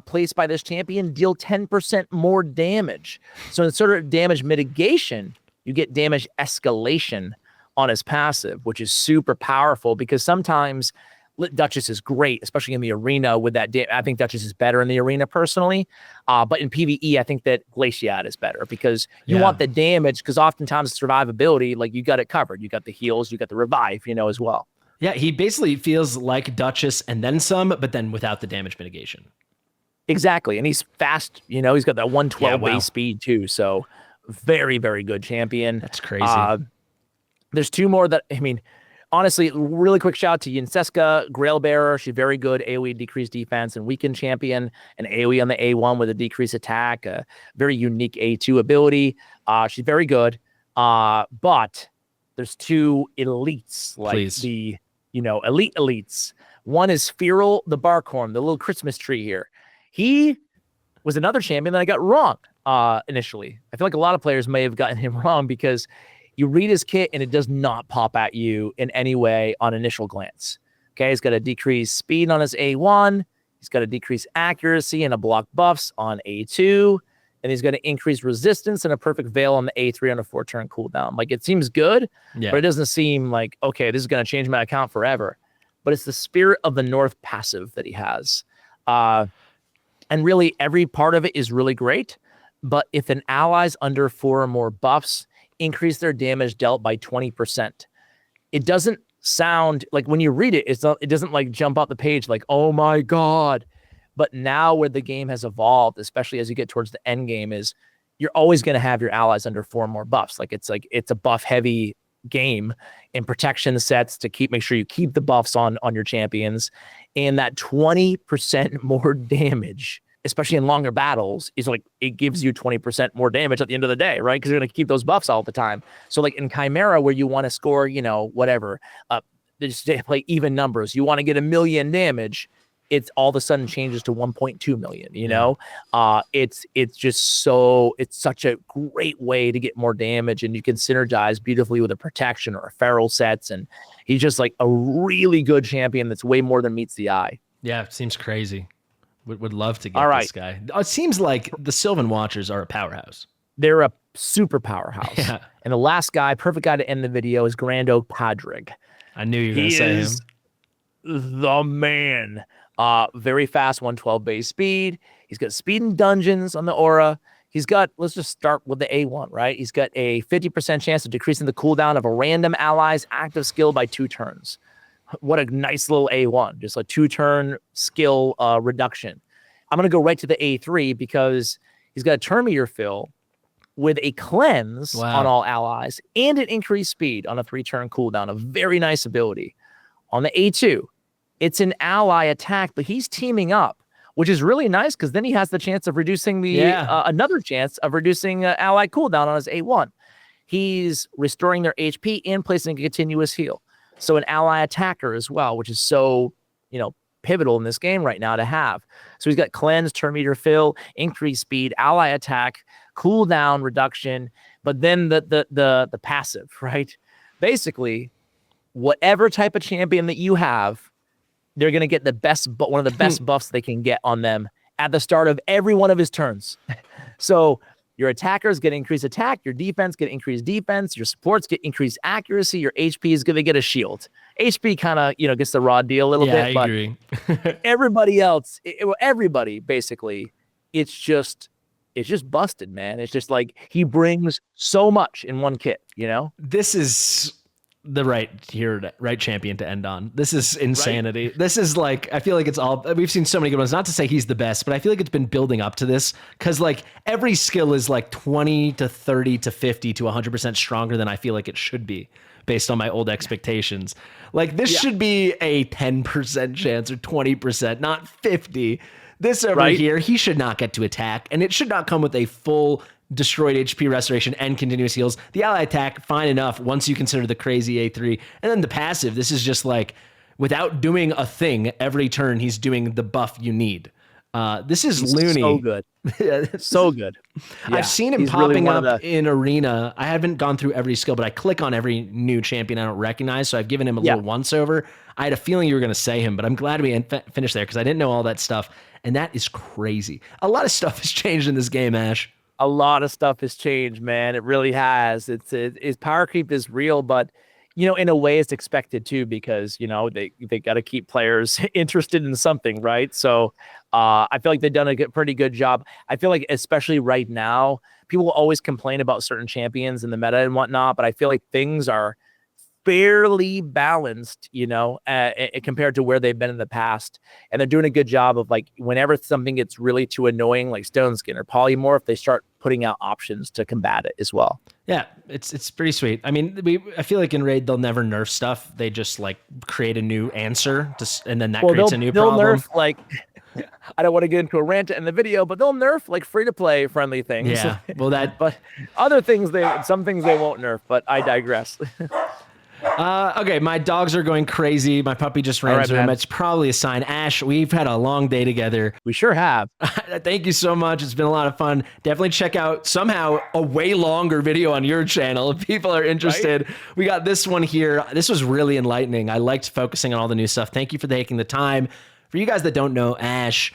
[SPEAKER 2] placed by this champion, deal 10% more damage. So instead of damage mitigation, you get damage escalation on his passive, which is super powerful because sometimes Duchess is great, especially in the arena with that. I think Duchess is better in the arena personally. But in PvE, I think that Glaciad is better because you want the damage because oftentimes survivability, like you got it covered. You got the heals, you got the revive, you know, as well.
[SPEAKER 1] Yeah, he basically feels like Duchess and then some, but then without the damage mitigation.
[SPEAKER 2] Exactly. And he's fast, you know, he's got that 112 base speed too. So very, very good champion.
[SPEAKER 1] That's crazy.
[SPEAKER 2] There's 2 more that, I mean, honestly, really quick shout out to Yinseska, Grailbearer. She's very good. AoE decreased defense and weakened champion. And AoE on the A1 with a decreased attack. A very unique A2 ability. She's very good. But there's 2 elites, like the, you know, elite elites. One is Feral the Barkhorn, the little Christmas tree here. He was another champion that I got wrong initially. I feel like a lot of players may have gotten him wrong because you read his kit and it does not pop at you in any way on initial glance. Okay, he's got a decreased speed on his A1. He's got a decreased accuracy and a block buffs on A2. And he's got an increased resistance and a perfect veil on the A3 on a 4-turn cooldown. Like, it seems good, but it doesn't seem like, okay, this is going to change my account forever. But it's the Spirit of the North passive that he has. And really, every part of it is really great. But if an ally's under 4 or more buffs, increase their damage dealt by 20%. It doesn't sound like, when you read it, it doesn't like jump out the page like, oh my God. But now where the game has evolved, especially as you get towards the end game, is you're always going to have your allies under 4 more buffs. Like it's a buff heavy game in protection sets to make sure you keep the buffs on your champions. And that 20% more damage especially in longer battles, is like it gives you 20% more damage at the end of the day, right? Because you're going to keep those buffs all the time. So like in Chimera, where you want to score, you know, whatever, just play even numbers, you want to get 1 million damage, it's all of a sudden changes to 1.2 million, you know? It's just so, it's such a great way to get more damage, and you can synergize beautifully with a protection or a feral sets. And he's just like a really good champion that's way more than meets the eye.
[SPEAKER 1] Yeah, it seems crazy. Would love to get this guy. It seems like the Sylvan Watchers are a powerhouse.
[SPEAKER 2] They're a super powerhouse.
[SPEAKER 1] Yeah.
[SPEAKER 2] And the last guy, perfect guy to end the video, is Grando Padrig.
[SPEAKER 1] I knew you were going to say him.
[SPEAKER 2] The man. Very fast 112 base speed. He's got speed in dungeons on the aura. He's got, let's just start with the A1, right? He's got a 50% chance of decreasing the cooldown of a random ally's active skill by 2 turns. What a nice little A1, just a 2-turn skill reduction. I'm going to go right to the A3 because he's got a turn meter fill with a cleanse on all allies and an increased speed on a 3-turn cooldown. A very nice ability. On the A2, it's an ally attack, but he's teaming up, which is really nice because then he has the chance of reducing the another chance of reducing ally cooldown on his A1. He's restoring their HP and placing a continuous heal. So an ally attacker as well, which is so, you know, pivotal in this game right now to have. So he's got cleanse, turn meter fill, increased speed, ally attack, cooldown reduction, but then the passive, right? Basically, whatever type of champion that you have, they're going to get the best, but one of the best buffs they can get on them at the start of every one of his turns. So your attackers get increased attack, your defense get increased defense, your supports get increased accuracy, your HP is going to get a shield. HP kind of, you know, gets the raw deal a little bit,
[SPEAKER 1] I
[SPEAKER 2] but
[SPEAKER 1] agree.
[SPEAKER 2] everybody else, everybody basically, it's just busted, man. It's just like he brings so much in one kit, you know?
[SPEAKER 1] This is the right champion to end on. This is insanity. Right? This is like, I feel like it's all, we've seen so many good ones, not to say he's the best, but I feel like it's been building up to this because like every skill is like 20 to 30 to 50 to 100% stronger than I feel like it should be based on my old expectations. Like this should be a 10% chance or 20%, not 50. This over here, he should not get to attack, and it should not come with a full destroyed HP restoration and continuous heals. The ally attack, fine enough once you consider the crazy A3. And then the passive, this is just like, without doing a thing, every turn he's doing the buff you need. This is loony.
[SPEAKER 2] So good. So good. Yeah,
[SPEAKER 1] I've seen him popping up in Arena. I haven't gone through every skill, but I click on every new champion I don't recognize, so I've given him a little once-over. I had a feeling you were going to say him, but I'm glad we finished there because I didn't know all that stuff, and that is crazy. A lot of stuff has changed in this game, Ash.
[SPEAKER 2] A lot of stuff has changed, man. It really has. It's power creep is real, but you know, in a way, it's expected too because you know they got to keep players interested in something, right? So I feel like they've done a pretty good job. I feel like especially right now, people will always complain about certain champions in the meta and whatnot, but I feel like things are fairly balanced, you know, compared to where they've been in the past. And they're doing a good job of like, whenever something gets really too annoying, like Stone Skin or Polymorph, they start putting out options to combat it as well.
[SPEAKER 1] Yeah, it's pretty sweet. I mean, I feel like in Raid, they'll never nerf stuff. They just like create a new answer and then that creates a new problem.
[SPEAKER 2] They'll nerf like, I don't want to get into a rant in the video, but they'll nerf like free-to-play friendly things.
[SPEAKER 1] Yeah, well
[SPEAKER 2] but other things, some things they won't nerf, but I digress.
[SPEAKER 1] Okay, my dogs are going crazy. My puppy just ran through him. It's probably a sign. Ash, we've had a long day together.
[SPEAKER 2] We sure have.
[SPEAKER 1] Thank you so much. It's been a lot of fun. Definitely check out somehow a way longer video on your channel if people are interested. Right? We got this one here. This was really enlightening. I liked focusing on all the new stuff. Thank you for taking the time. For you guys that don't know, Ash,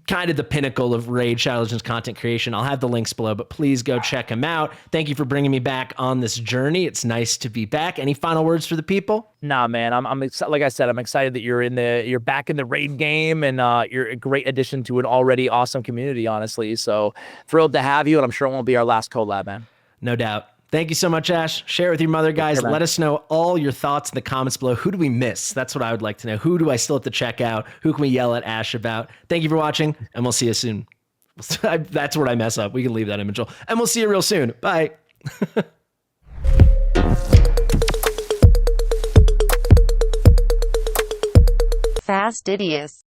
[SPEAKER 1] kind of the pinnacle of Raid Shadow Legends content creation. I'll have the links below, but please go check him out. Thank you for bringing me back on this journey. It's nice to be back. Any final words for the people?
[SPEAKER 2] Nah, man, I'm like I said, I'm excited that you're back in the Raid game, and you're a great addition to an already awesome community, honestly. So thrilled to have you, and I'm sure it won't be our last collab, man.
[SPEAKER 1] No doubt. Thank you so much, Ash. Share it with your mother, guys. Let us know all your thoughts in the comments below. Who do we miss? That's what I would like to know. Who do I still have to check out? Who can we yell at Ash about? Thank you for watching, and we'll see you soon. That's where I mess up. We can leave that image. And we'll see you real soon. Bye.
[SPEAKER 5] Fastidious.